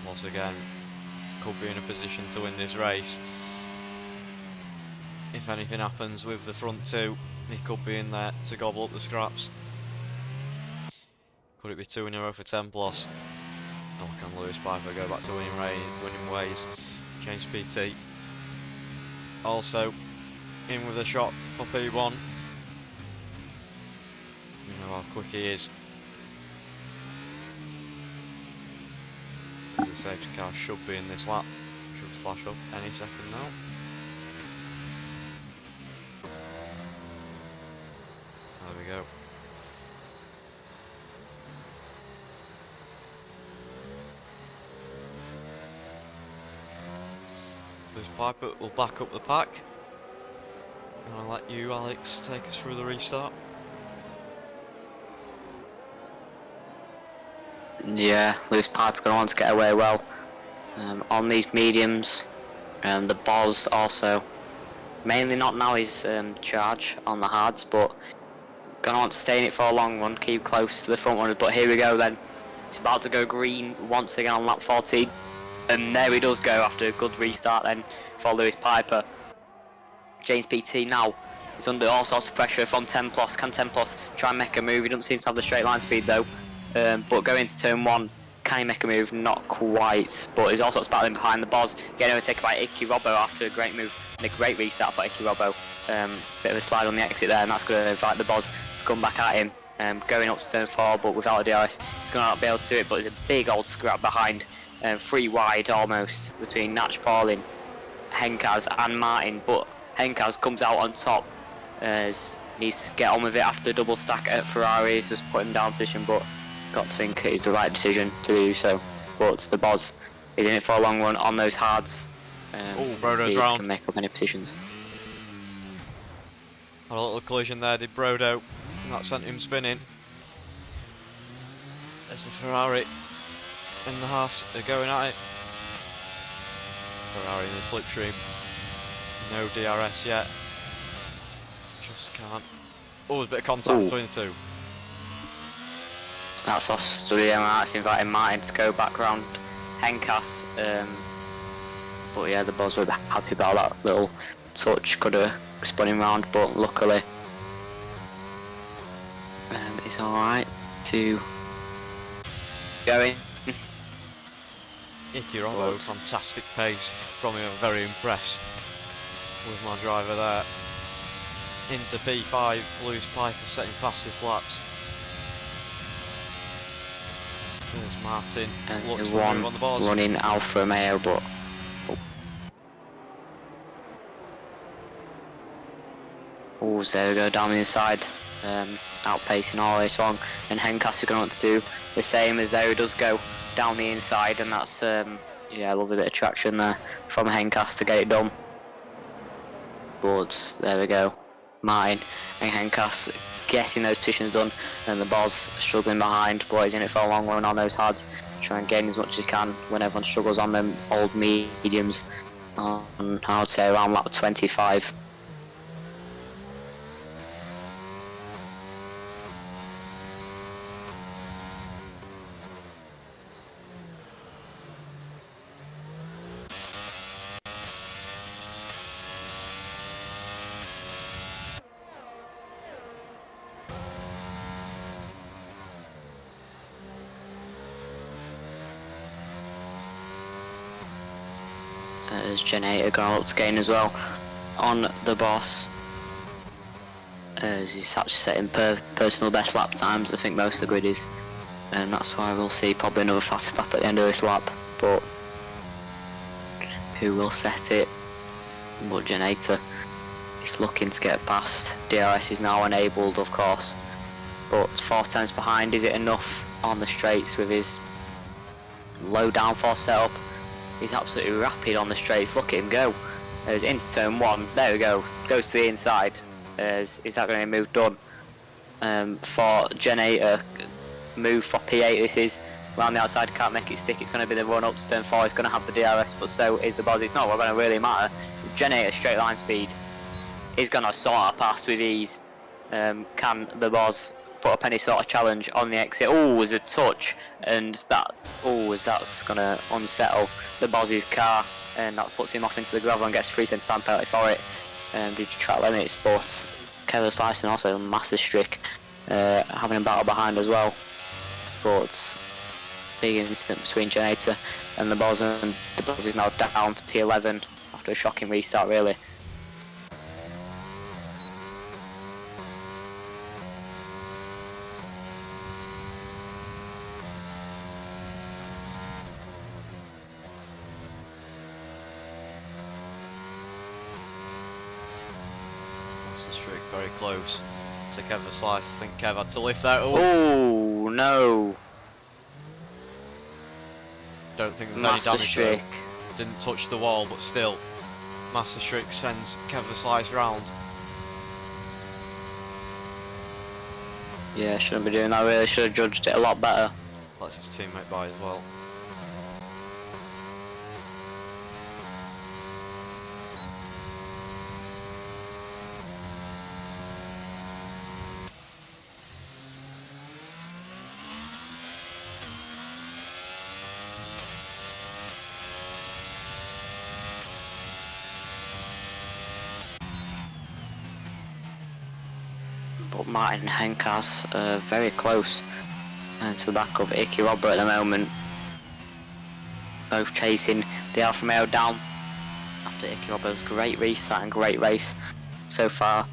Plus again, could be in a position to win this race. If anything happens with the front 2, he could be in there to gobble up the scraps. Could it be 2 in a row for 10 plus? Or can Lewis Piper go back to winning ways? James PT also in with a shot for P1. You know how quick he is. The safety car should be in this lap. Should flash up any second now. There we go. Lewis Piper will back up the pack. And I'll let you, Alex, take us through the restart. Yeah, Lewis Piper going to want to get away well on these mediums. The Boz also, mainly not now his charge on the hards, but going to want to stay in it for a long run, keep close to the front runners. But here we go then, it's about to go green once again on lap 14, and there he does go after a good restart then for Lewis Piper. James PT now He's under all sorts of pressure from 10 plus. Can 10 plus try and make a move? He doesn't seem to have the straight line speed though. But going into turn 1, can he make a move? Not quite. But he's also battling behind the Boz. Getting overtaken by Icky Robbo after a great move and a great restart for Icky Robbo. Bit of a slide on the exit there, and that's going to invite the Boz to come back at him. Going up to turn 4, but without a DRS, he's going to not be able to do it. But there's a big old scrap behind, 3 wide almost between Natch Paulin, Henkaz, and Martin. But Henkaz comes out on top. Needs to get on with it after the double stack at Ferrari. He's just put him down position, but got to think it is the right decision to do so. But the Boz is in it for a long run on those hards. Brodo's see if round. he can make up any positions. Had a little collision there, did Brodo, and that sent him spinning. As the Ferrari and the Haas are going at it. Ferrari in the slipstream. No DRS yet. Just can't. Oh, there's a bit of contact between the two. That's off study. That's inviting Martin to go back round Henkas. But yeah, the Boz were happy about that little touch. Could have spun him round, but luckily it's alright to going. Icky Robbo, fantastic pace from him. I'm very impressed with my driver there. Into P5, Lewis Piper setting fastest laps. There's Martin, And looks for a move on the Boz. Running Alfa Romeo, but oh, there we go down the inside, outpacing all this on, and Henkas is going to want to do the same as there. He does go down the inside, and that's yeah, lovely bit of traction there from Henkas to get it done. But there we go, Martin and Henkas getting those positions done, and the Boz struggling behind, but he's in it for a long run on those hards, try and gain as much as he can when everyone struggles on them old mediums on, I would say, around lap 25. As Generator going to look to gain as well on the Boss, as he's actually setting personal best lap times. I think most of the grid is, and that's why we'll see probably another fast lap at the end of this lap, but who will set it? But Generator is looking to get past. DRS is now enabled, of course, but 4 times behind. Is it enough on the straights with his low downforce setup? He's absolutely rapid on the straights. Look at him go. As into turn 1, there we go. Goes to the inside. Is that going to be a move done? For Generator, move for P8. This is around the outside. Can't make it stick. It's going to be the run up to turn 4. He's going to have the DRS, but so is the Boz. It's not going to really matter. Generator straight line speed is going to sort of pass with ease. Can the Boz put up any sort of challenge on the exit? Oh, was a touch, and that's going to unsettle the Boz's car, and that puts him off into the gravel and gets 3 second time penalty for it. Due to track limits, but Kevin Slicing also a massive streak, having a battle behind as well. But big incident between Generator and the Boz, and the Boz is now down to P11 after a shocking restart, really. The streak very close to Kev the slice. I think Kev had to lift that. Oh no! Don't think there's Master any damage streak. there. Didn't touch the wall, but still, Master Streak sends Kev the slice round. Yeah, shouldn't be doing that. Really should have judged it a lot better. Lets his teammate by as well. but Martin Henkas very close to the back of Iki Robber at the moment. Both chasing the Alfa Romeo down after Iki Robber's great restart and great race so far.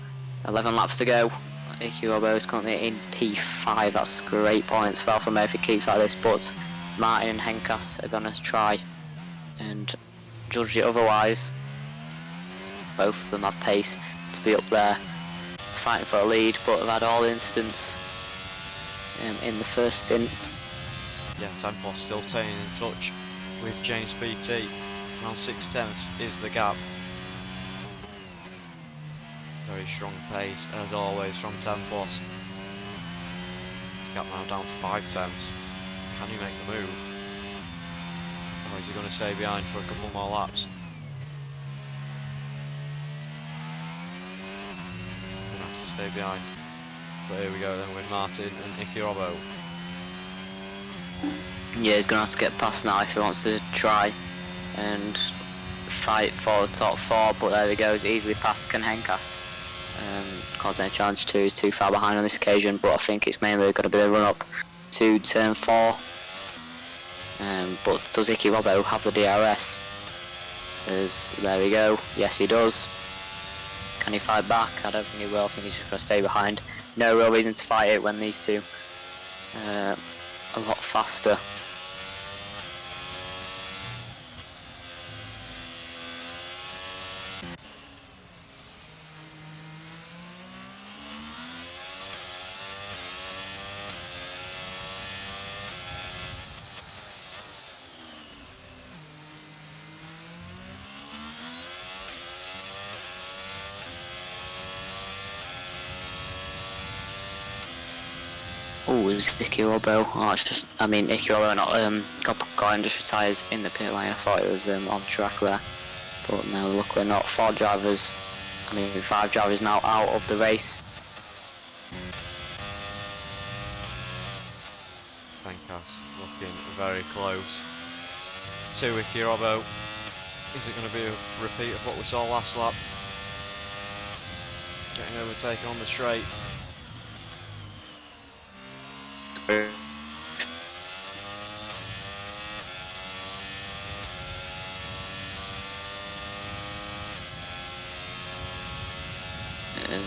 11 laps to go. Iki Robber is currently in P5. That's great points for Alfa Romeo if he keeps like this, but Martin and Henkas are going to try and judge it otherwise. Both of them have pace to be up there fighting for a lead, but have had all incidents in the first stint. Yeah, Tempos still staying in touch with James BT. Around 6/10 is the gap. Very strong pace as always from Tempos. This gap now down to 5/10. Can he make the move? Or is he going to stay behind for a couple more laps? He's going to have to stay behind. But here we go then with Martin and Iki Robbo. Yeah, he's going to have to get past now if he wants to try and fight for the top 4, but there he goes, easily past Ken Henkas. Causing a challenge 2 is too far behind on this occasion, but I think it's mainly going to be the run up to turn 4. But does Iki Robbo have the DRS? There we go, yes he does. Can he fight back? I don't think he will. I think he's just going to stay behind. No real reason to fight it when these two a lot faster. Oh, is Iki Robbo? Oh, it's just, I mean, Iki Robbo not got industry tyres in the pit lane. I thought it was on track there, but no, luckily not. 5 drivers now out of the race. Henkas looking very close to Iki Robbo. Is it going to be a repeat of what we saw last lap? Getting overtaken on the straight.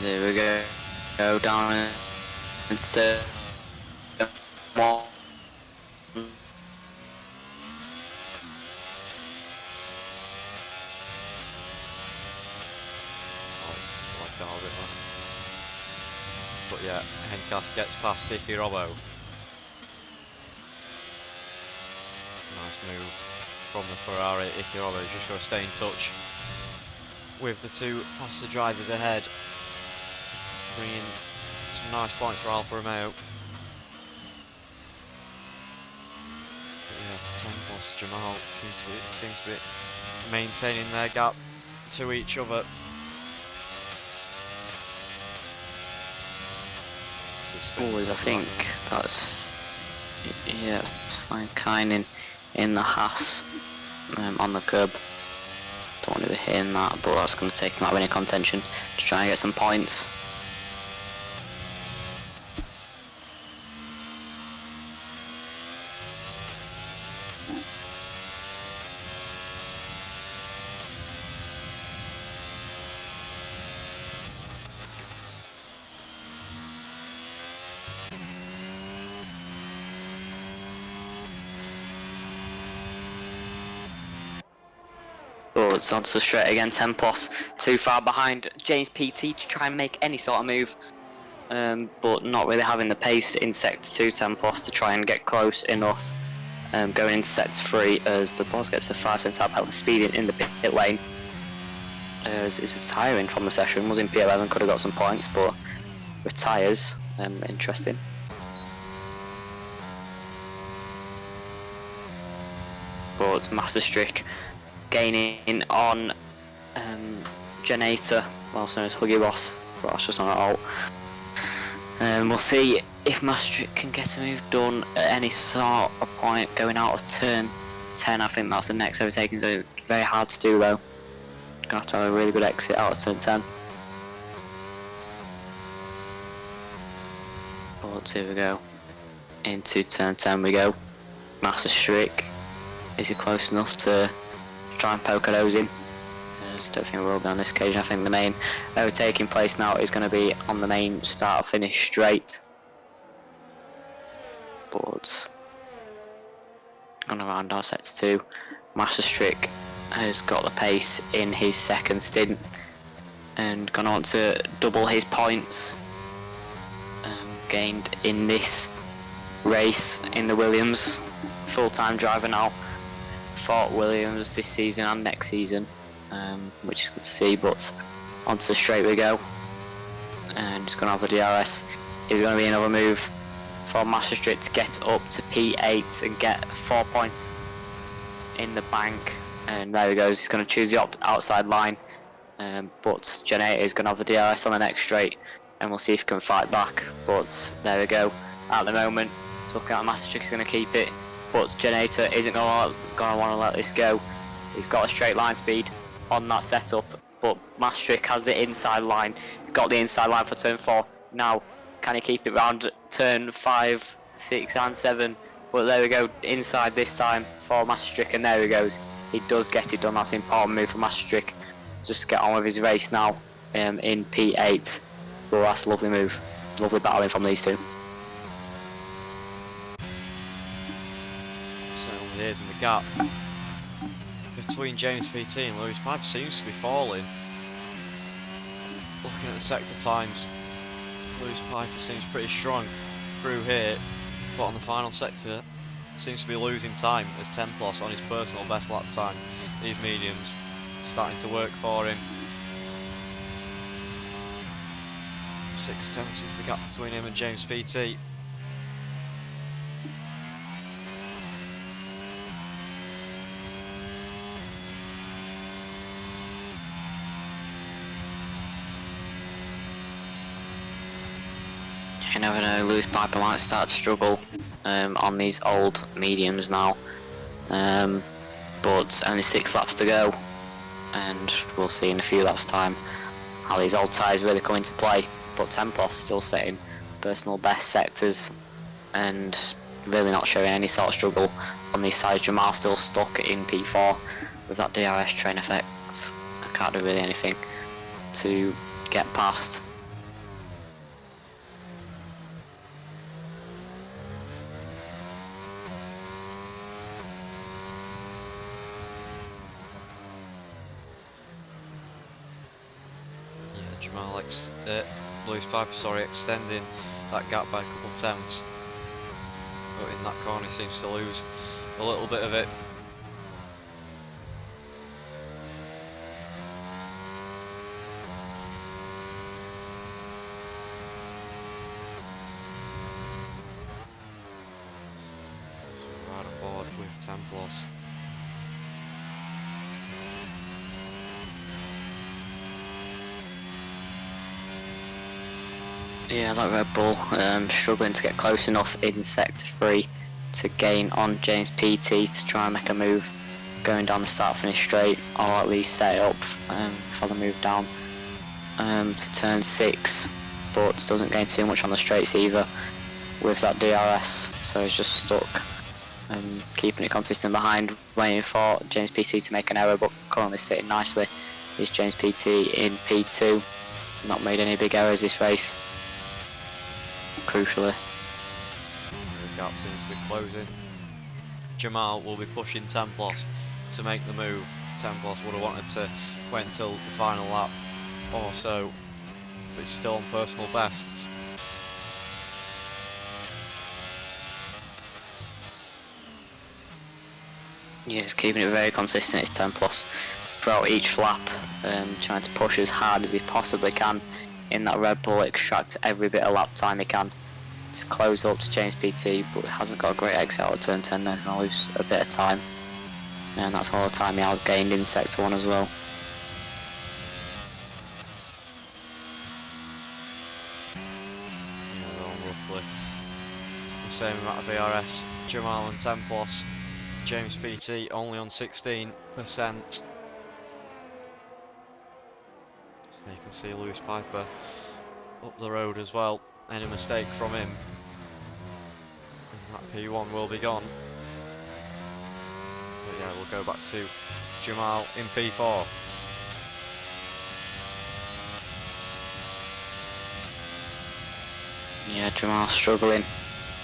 There we go down and so more. But yeah, Henkas gets past Iki Robbo. Nice move from the Ferrari. Iki Robbo is just going to stay in touch with the 2 faster drivers ahead, bringing some nice points for Alfa Romeo. But yeah, Tempos, Jamal seems to be maintaining their gap to each other. Oh, I think that's, yeah, it's fine. Kind in the Haas on the curb. Don't want to be hitting that, but that's going to take him out of any contention to try and get some points. Oh, it's onto the straight again. Tempos too far behind James PT to try and make any sort of move, but not really having the pace in sector 2. Tempos to try and get close enough going into sector 3 as the boss gets a 5 top health speeding in the pit lane. As is retiring from the session, was in P11, could have got some points, but retires. Interesting. But Master Strick gaining on Janata, also known as Huggy Boss, but that's just on an alt. We'll see if Master Strick can get a move done at any sort of point going out of turn 10. I think that's the next overtaking, so it's very hard to do though. Gonna have to have a really good exit out of turn 10. But here we go. Into turn 10 we go. Master Strick. Is he close enough to try and poke a nose in? I don't think we will be on this occasion. I think the main overtaking place now is going to be on the main start finish straight. But going to round our sets 2. Master Strick has got the pace in his second stint and gone on to double his points gained in this race in the Williams. Full-time driver now for Williams this season and next season, which is good to see. But onto the straight we go, and he's going to have the DRS. Is going to be another move for Master Strick to get up to P8 and get 4 points in the bank. And there he goes. He's going to choose the outside line, but Generator is going to have the DRS on the next straight, and we'll see if he can fight back. But there we go. At the moment, it's looking like Master Strick is going to keep it, but Generator isn't going to want to let this go. He's got a straight line speed on that setup, but Master Strick has the inside line. He's got the inside line for turn 4. Now, can he keep it round turn 5, 6 and 7? But there we go, inside this time for Master Strick, and there he goes. He does get it done. That's an important move for Master Strick, just to get on with his race now in P8. Well, that's a lovely move. Lovely battling from these two. Certainly is, and the gap between James PT and Lewis Piper seems to be falling. Looking at the sector times, Lewis Piper seems pretty strong through here, but on the final sector seems to be losing time as Templos on his personal best lap time. These mediums starting to work for him. 6 tenths is the gap between him and James PT. You never know, Lewis Piper might start to struggle on these old mediums now. But only 6 laps to go, and we'll see in a few laps time how these old tyres really come into play. But Templos still setting personal best sectors and really not showing any sort of struggle on these sides. Jamal still stuck in P4 with that DRS train effect. I can't do really anything to get past. Lewis Piper, extending that gap by a couple of tenths, but in that corner he seems to lose a little bit of it. So we're right aboard with Templos. Yeah, that Red Bull struggling to get close enough in sector 3 to gain on James PT to try and make a move going down the start finish straight, or at least set it up for the move down to turn 6, but doesn't gain too much on the straights either with that DRS, so he's just stuck and keeping it consistent behind, waiting for James PT to make an error, but currently sitting nicely is James PT in P2. Not made any big errors this race, crucially. The gap seems to be closing. Jamal will be pushing Templos to make the move. Templos would have wanted to wait until the final lap or so, but he's still on personal bests. Yeah, he's keeping it very consistent, it's Templos, throughout each lap, trying to push as hard as he possibly can in that Red Bull, extract every bit of lap time he can to close up to James PT, but he hasn't got a great exit out of turn 10 there, he's going to lose a bit of time, and that's all the time he has gained in sector 1 as well. Yeah, they're on roughly the same amount of BRS. Jamal and Templos. James PT only on 16%. So you can see Lewis Piper up the road as well. Any mistake from him P1 will be gone. But yeah, we'll go back to Jamal in P4. Yeah, Jamal struggling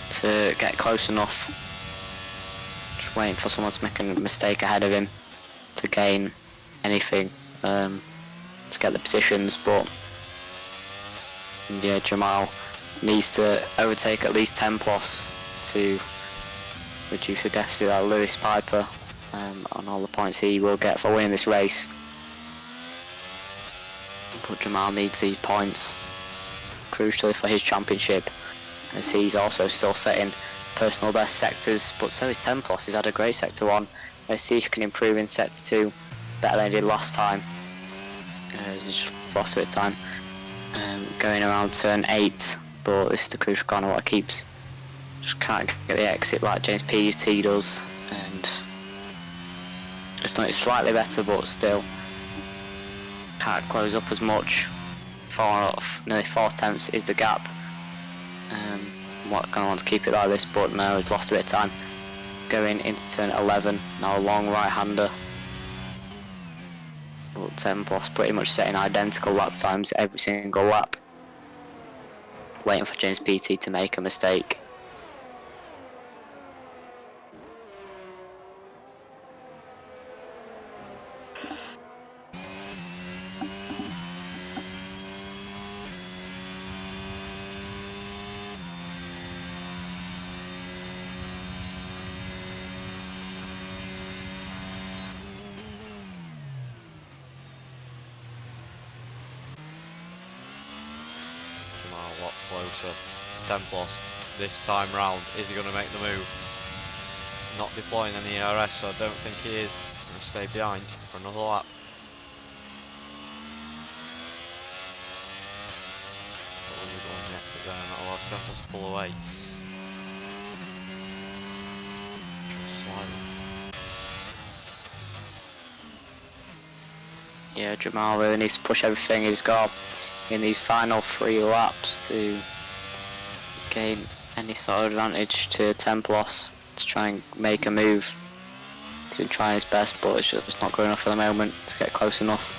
to get close enough. Just waiting for someone to make a mistake ahead of him to gain anything, to get the positions, but yeah, Jamal needs to overtake at least 10 plus to reduce the deficit that Lewis Piper on all the points he will get for winning this race. But Jamal needs these points crucially for his championship, as he's also still setting personal best sectors, but so is 10 plus. He's had a great sector 1. Let's see if he can improve in sector 2 better than he did last time, as he's just lost a bit of time going around turn 8, but this is the crucial corner what keeps. Just can't get the exit like James PT does, and it's not slightly better, but still can't close up as much. Nearly 4 tenths is the gap. What gonna want to keep it like this, but no, he's lost a bit of time. Going into turn 11, now a long right-hander. But 10 plus pretty much setting identical lap times every single lap. Waiting for James PT to make a mistake. A lot closer to 10 plus this time round. Is he going to make the move? Not deploying any ERS, so I don't think he is. Going to stay behind for another lap. But will we go on the exit there? Not allow 10 plus to pull away. Slightly. Yeah, Jamal really needs to push everything he's got in these final 3 laps to gain any sort of advantage to 10 plus to try and make a move. He's been trying his best, but it's just not good enough at the moment to get close enough.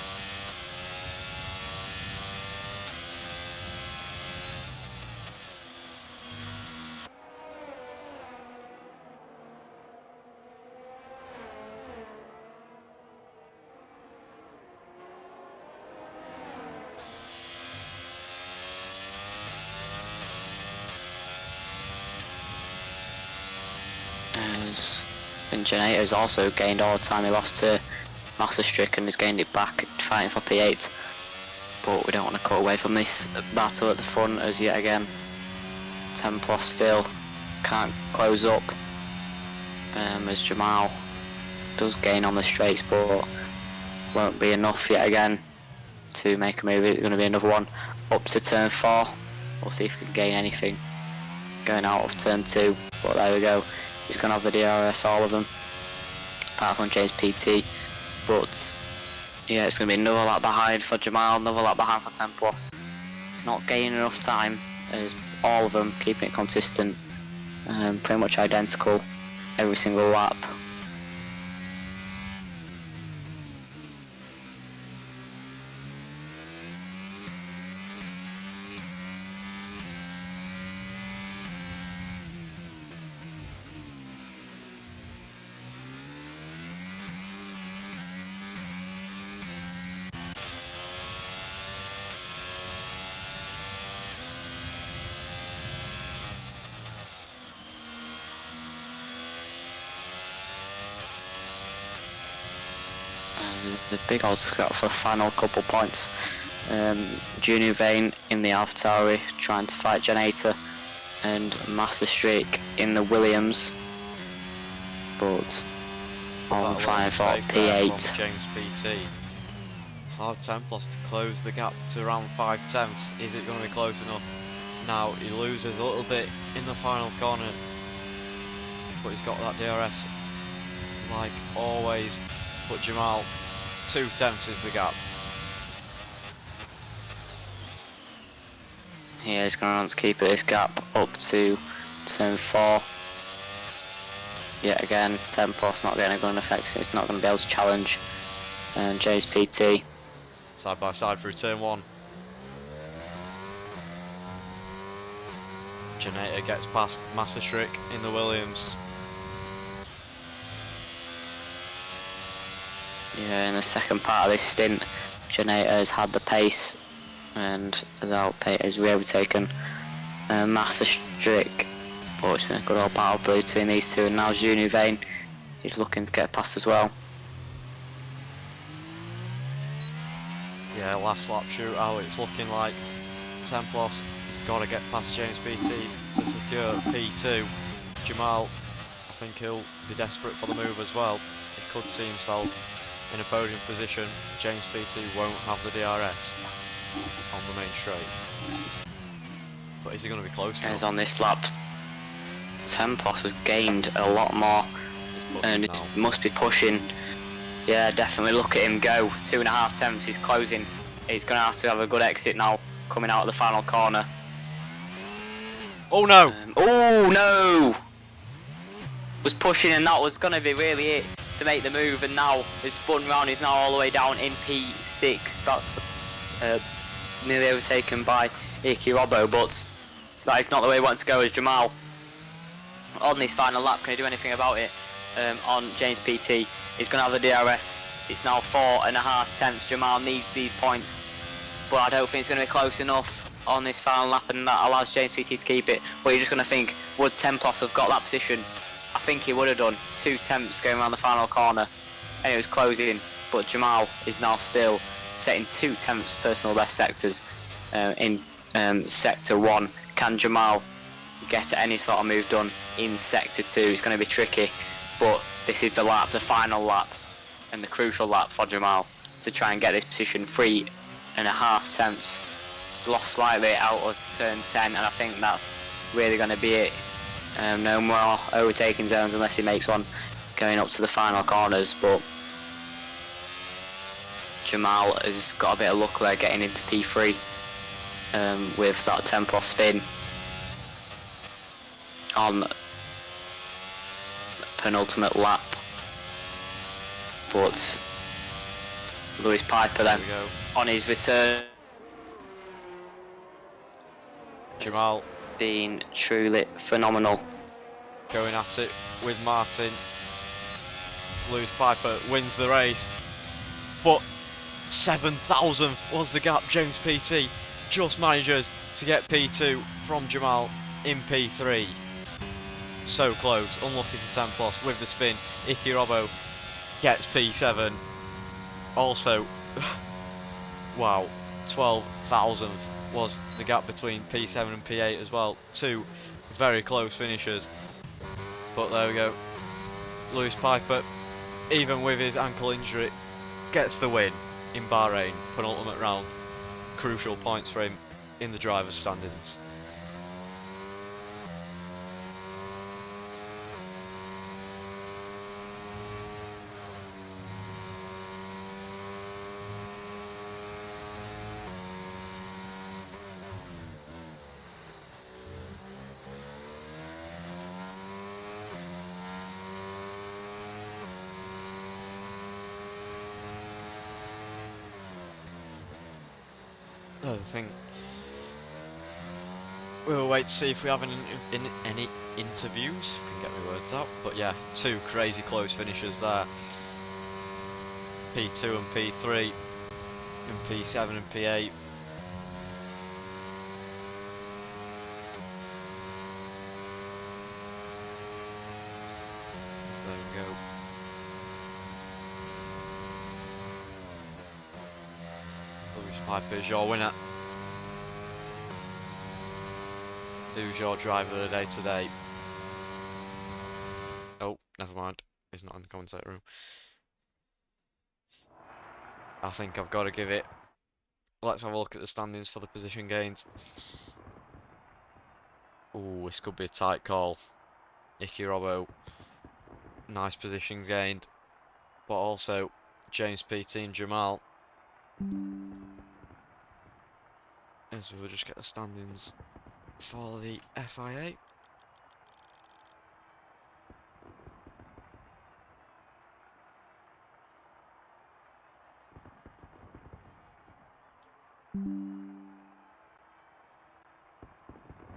And Generator's also gained all the time he lost to Master Strick and has gained it back fighting for P8. But we don't want to cut away from this battle at the front, as yet again 10 plus still can't close up, as Jamal does gain on the straights, but won't be enough yet again to make a move. It's going to be another one up to turn 4. We'll see if we can gain anything going out of turn 2, but there we go. He's going to have the DRS, all of them, apart from James PT. But yeah, it's going to be another lap behind for Jamal, another lap behind for 10 plus. Not gaining enough time, as all of them keeping it consistent, pretty much identical every single lap. The big old scrap for the final couple points. Junior Vane in the AlphaTauri trying to fight Generator, and Master Streak in the Williams, but all fighting for P8. James PT. So 10 plus to close the gap to around 5 tenths. Is it going to be close enough? Now he loses a little bit in the final corner, but he's got that DRS like always. But Jamal, 2 tenths is the gap. Yeah, he's going to want to keep this gap up to turn 4. yet again. 10 plus not getting a gun effect, so it's not going to be able to challenge James PT. Side by side through turn 1. Janator gets past Master Strick in the Williams. Yeah, in the second part of this stint, Janator has had the pace and has overtaken Master Strick. But it's been a good old battle between these two, and now Junior Vane is looking to get past as well. Yeah, last lap shootout, it's looking like Templos has got to get past James PT to secure P2. Jamal, I think he'll be desperate for the move as well. He could see himself in a podium position. James PT won't have the DRS on the main straight. But is he going to be close enough? As on this lap, Templos has gained a lot more, and it must be pushing. Yeah, definitely. Look at him go. 2.5 tenths. He's closing. He's going to have a good exit now, coming out of the final corner. Oh no! Oh no! Was pushing, and that was going to be really it to make the move, and now he's spun round. He's now all the way down in P6, about nearly overtaken by Iki Robbo, but that is not the way he wants to go as Jamal. On this final lap, can he do anything about it? On James PT, he's going to have the DRS. It's now 4.5 tenths. Jamal needs these points, but I don't think it's going to be close enough on this final lap, and that allows James PT to keep it. But you're just going to think, would Templos have got that position? I think he would have done. 2 tenths going around the final corner, and it was closing. But Jamal is now still setting 2 tenths personal best sectors in sector 1. Can Jamal get any sort of move done in sector 2? It's going to be tricky, but this is the lap, the final lap, and the crucial lap for Jamal to try and get this position. 3.5 tenths. He's lost slightly out of turn 10, and I think that's really going to be it. No more overtaking zones unless he makes one going up to the final corners, but Jamal has got a bit of luck there getting into P3 with that Templos spin on penultimate lap. But Lewis Piper then on his return, Jamal being truly phenomenal. Going at it with Martin. Lewis Piper wins the race, but 7,000th was the gap. James PT just manages to get P2 from Jamal in P3. So close, unlucky for Templos with the spin. Iki Robbo gets P7. Also, wow, 12,000th was the gap between P7 and P8 as well. 2 very close finishers. But there we go. Lewis Piper, even with his ankle injury, gets the win in Bahrain, penultimate round. Crucial points for him in the driver's standings. I think we'll wait to see if we have any interviews, if I can get my words out. But yeah, 2 crazy close finishes there. P2 and P3, and P7 and P8. So there we go. Lewis Piper is your winner. Who's your driver of the day today? Oh, never mind. He's not in the commentator room. I think I've got to give it. Let's have a look at the standings for the position gains. Ooh, this could be a tight call. Iki Robbo, nice position gained. But also, James PT and Jamal. As we'll just get the standings for the FIA.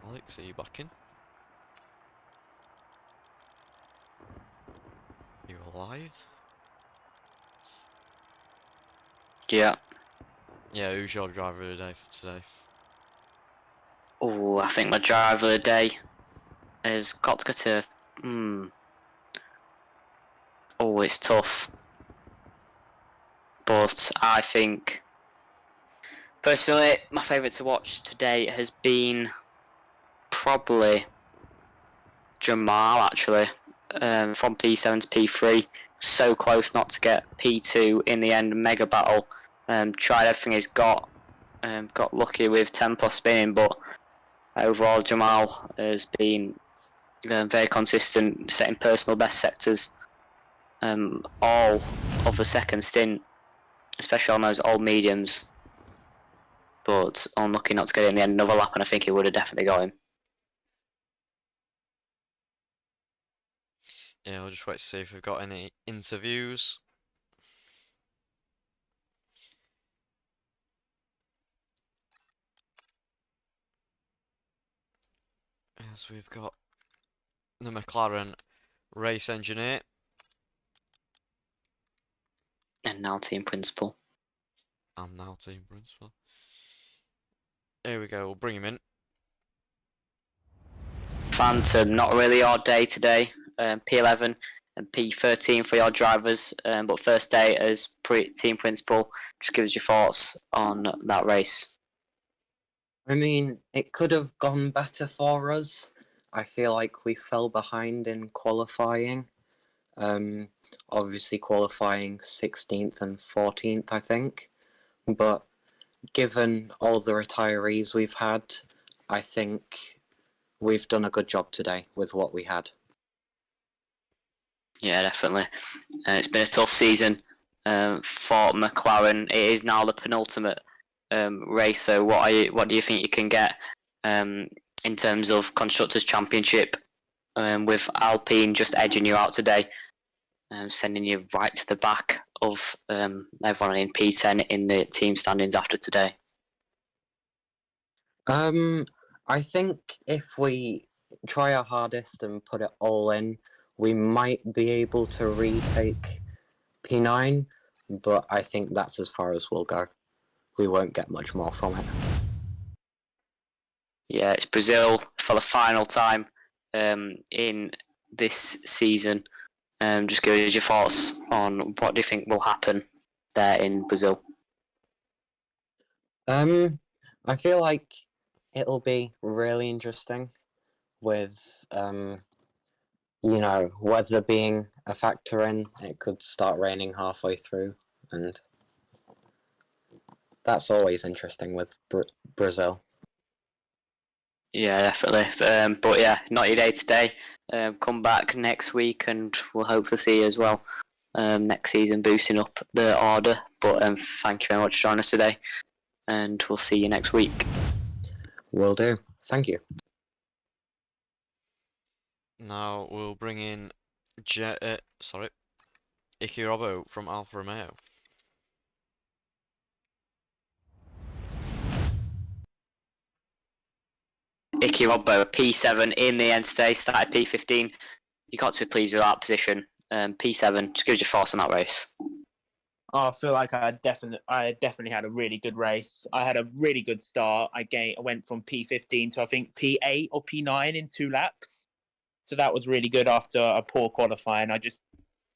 Alex, are you back in? You alive? Yeah. Yeah, who's your driver of the day for today? Oh, I think my driver of the day has got to go to. Oh, it's tough. But I think, personally, my favourite to watch today has been probably Jamal, actually, from P7 to P3. So close not to get P2 in the end, mega battle. Tried everything he's got. Got lucky with 10 plus spinning, but overall, Jamal has been very consistent, setting personal best sectors all of the second stint, especially on those old mediums. But unlucky not to get it in the end. Another lap, and I think he would have definitely got him. Yeah, we'll just wait to see if we've got any interviews. As we've got the McLaren race engineer. And now team principal. And now team principal. Here we go, we'll bring him in. Phantom, not really our day today. P11 and P13 for your drivers. But first day as team principal, just give us your thoughts on that race. I mean, it could have gone better for us. I feel like we fell behind in qualifying. Obviously qualifying 16th and 14th, I think. But given all the retirees we've had, I think we've done a good job today with what we had. Yeah, definitely. It's been a tough season for McLaren. It is now the penultimate race. So, what do you think you can get in terms of constructors' championship with Alpine just edging you out today, sending you right to the back of everyone in P10 in the team standings after today? I think if we try our hardest and put it all in, we might be able to retake P9, but I think that's as far as we'll go. We won't get much more from it. Yeah, it's Brazil for the final time in this season. Just give us your thoughts on what do you think will happen there in Brazil. I feel like it'll be really interesting with weather being a factor in. It could start raining halfway through, and that's always interesting with Brazil. Yeah, definitely. But yeah, not your day today. Come back next week, and we'll hopefully see you as well next season, boosting up the order. But thank you very much for joining us today, and we'll see you next week. Will do. Thank you. Now we'll bring in Iki Robbo from Alfa Romeo. Iki Robbo, P7 in the end today, started P15. You got to be pleased with that position. P7, just give us your thoughts on that race. I feel like I definitely had a really good race. I had a really good start. I went from P15 to I think P8 or P9 in 2 laps. So that was really good after a poor qualifying. I just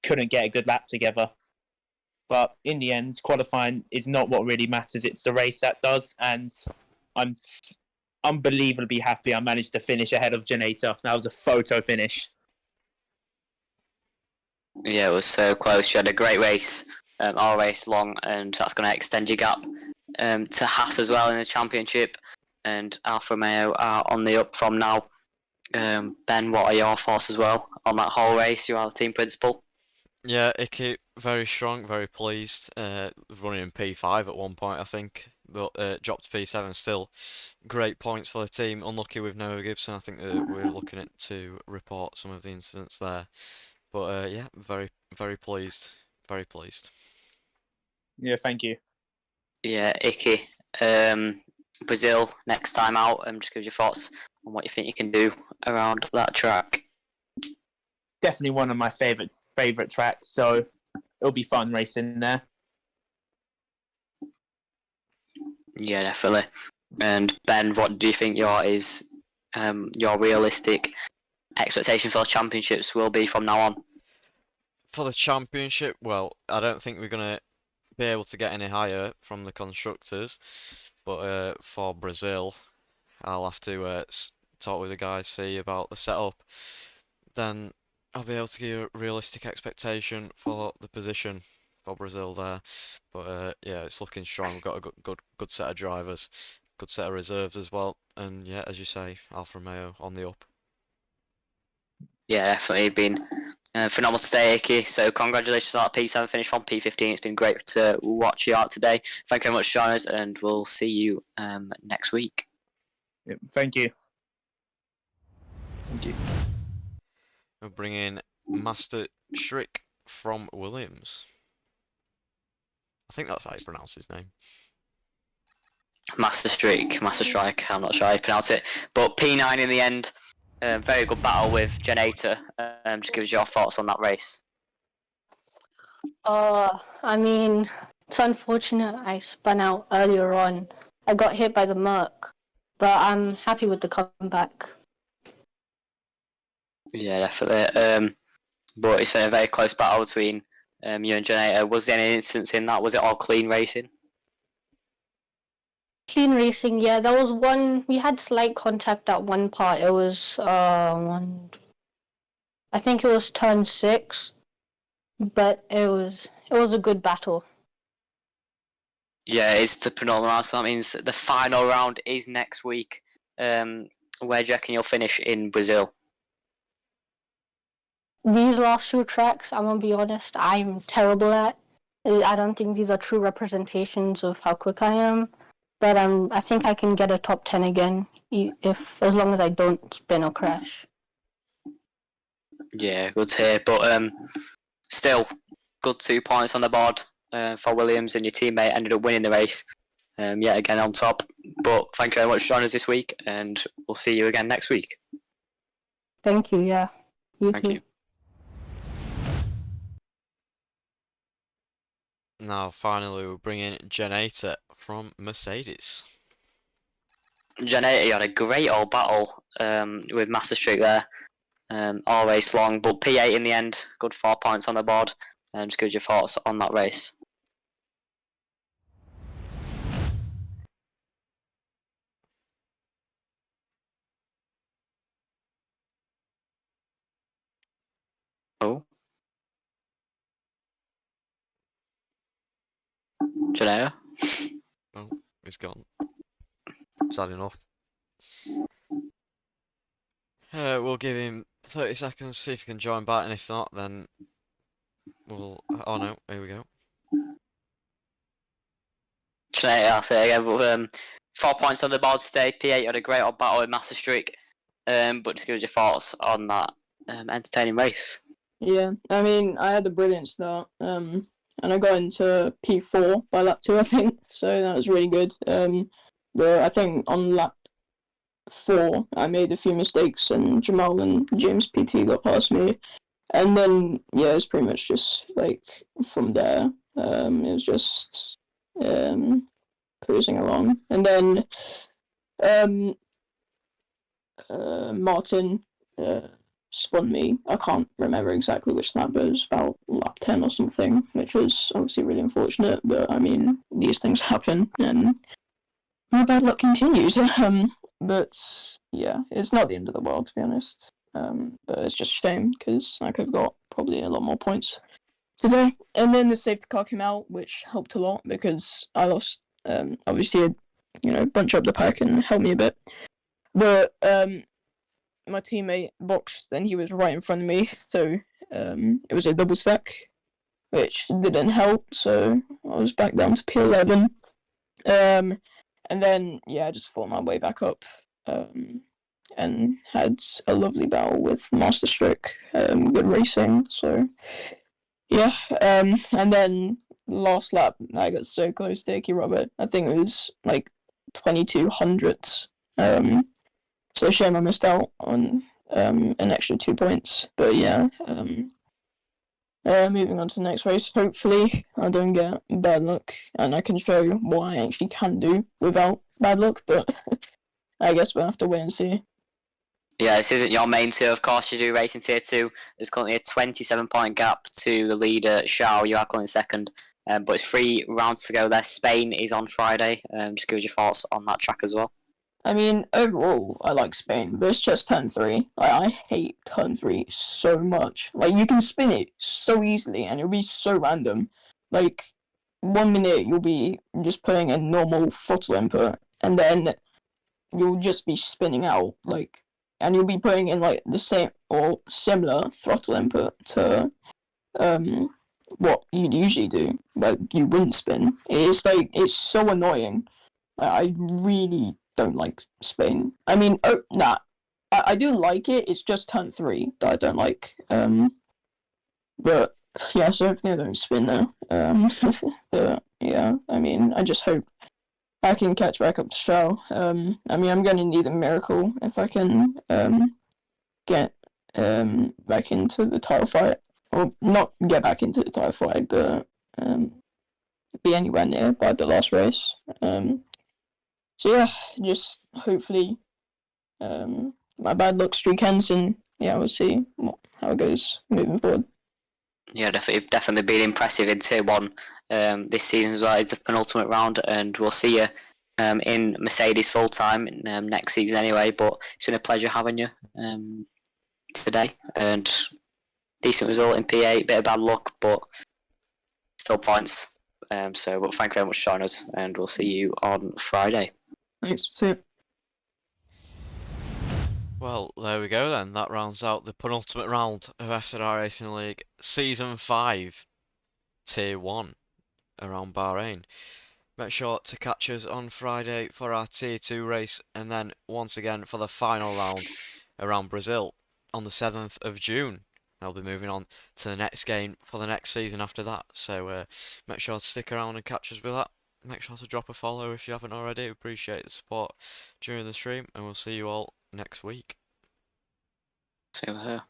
couldn't get a good lap together. But in the end, qualifying is not what really matters. It's the race that does. And I'm unbelievably happy I managed to finish ahead of Janata. That was a photo finish. Yeah, it was so close. You had a great race, all race long, and that's going to extend your gap to Haas as well in the championship. And Alfa Romeo are on the up from now. Ben, what are your thoughts as well on that whole race? You are the team principal. Yeah, Iki, very strong, very pleased. Running in P5 at one point, I think, but dropped to P7 still. Great points for the team. Unlucky with Noah Gibson. I think that we're looking at to report some of the incidents there. But yeah, very, very pleased. Very pleased. Yeah, thank you. Yeah, Iki. Brazil next time out. Just give your thoughts and what you think you can do around that track. Definitely one of my favorite tracks, so it'll be fun racing there. Yeah, definitely. And Ben, what do you think your realistic expectation for the championships will be from now on? For the championship, well, I don't think we're gonna be able to get any higher from the constructors, but for Brazil, I'll have to talk with the guys, see about the setup. Then I'll be able to give a realistic expectation for the position for Brazil there. But yeah, it's looking strong. We've got a good set of drivers, good set of reserves as well, and yeah, as you say, Alfa Romeo on the up. Yeah, definitely been phenomenal today, Iki. So congratulations on that P7 finish from P15. It's been great to watch you out today. Thank you very much for joining us, and we'll see you next week. Yeah, thank you. Thank you. We'll bring in Master Schrick from Williams. I think that's how you pronounce his name. Master Strike. I'm not sure how you pronounce it, but P9 in the end. Very good battle with Generator. Just give us your thoughts on that race. I mean, it's unfortunate I spun out earlier on. I got hit by the Merc, but I'm happy with the comeback. Yeah, definitely. But it's been a very close battle between you and Generator. Was there any instance in that? Was it all clean racing? Clean racing, yeah. There was one. We had slight contact at one part. It was I think it was turn 6, but it was a good battle. Yeah, it's the penultimate round, so that means the final round is next week. Where do you reckon you'll finish in Brazil? These last 2 tracks, I'm gonna be honest, I'm terrible at. I don't think these are true representations of how quick I am. But I think I can get a top 10 again, as long as I don't spin or crash. Yeah, good to hear. But still, good 2 points on the board for Williams, and your teammate ended up winning the race. Yet again on top. But thank you very much for joining us this week, and we'll see you again next week. Thank you, yeah. Thank Too. you. Now, finally, we'll bring in Generator from Mercedes. Generator, you had a great old battle with Master Streak there. All race long, but P8 in the end. Good 4 points on the board. Just give us your thoughts on that race. Oh. Generator? Oh, he's gone. Sad enough. We'll give him 30 seconds, see if he can join back, and if not, then we'll... Oh no, here we go. Generator, I'll say again, but 4 points on the board today. P8 had a great old battle with Master Streak. But just give us your thoughts on that entertaining race. Yeah, I mean, I had a brilliant start, and I got into P4 by lap 2, I think, so that was really good. But I think on lap 4, I made a few mistakes, and Jamal and James PT got past me, and then, yeah, it's pretty much just, like, from there, it was just, cruising along, and then, Martin, spun me. I can't remember exactly which lap, but it was about lap 10 or something, which was obviously really unfortunate, but I mean, these things happen, and my bad luck continues. But yeah, it's not the end of the world, to be honest. But it's just a shame, because I could have got probably a lot more points today. And then the safety car came out, which helped a lot, because I lost, obviously, bunch up the pack and help me a bit. But, my teammate boxed and he was right in front of me, so it was a double stack, which didn't help, so I was back down to P11. And then, yeah, I just fought my way back up, and had a lovely battle with Master Stroke, good racing, so yeah, and then last lap, I got so close to Icky Robert. I think it was like 2200. So shame I missed out on an extra 2 points. But yeah, moving on to the next race. Hopefully, I don't get bad luck, and I can show you what I actually can do without bad luck. But I guess we'll have to wait and see. Yeah, this isn't your main tier, of course. You do racing tier 2. There's currently a 27-point gap to the leader, Shao. You are currently second. But it's 3 rounds to go there. Spain is on Friday. Just give us your thoughts on that track as well. I mean, overall, I like Spain, but it's just turn 3. I hate turn 3 so much. Like, you can spin it so easily, and it'll be so random. Like, 1 minute you'll be just putting a normal throttle input, and then you'll just be spinning out, like, and you'll be putting in, like, the same or similar throttle input to, what you'd usually do, but you wouldn't spin. It's so annoying. I really don't like Spain. I mean, I do like it. It's just turn 3 that I don't like. But yeah, so hopefully I don't spin there. But yeah, I mean, I just hope I can catch back up to Stroll. I mean, I'm going to need a miracle if I can get back into the title fight, or not get back into the title fight, but be anywhere near by the last race. So yeah, just hopefully my bad luck streak ends, and yeah, we'll see how it goes moving forward. Yeah, definitely been impressive in Tier 1 this season as well. It's the penultimate round, and we'll see you in Mercedes full time next season anyway. But it's been a pleasure having you today, and decent result in P8, bit of bad luck, but still points. But thank you very much for joining us, and we'll see you on Friday. Thanks. See you. Well, there we go then. That rounds out the penultimate round of FZR Racing League Season 5, Tier 1, around Bahrain. Make sure to catch us on Friday for our Tier 2 race, and then once again for the final round around Brazil on the 7th of June. I'll be moving on to the next game for the next season after that, so make sure to stick around and catch us with that. Make sure to drop a follow if you haven't already. Appreciate the support during the stream, and we'll see you all next week. See you here.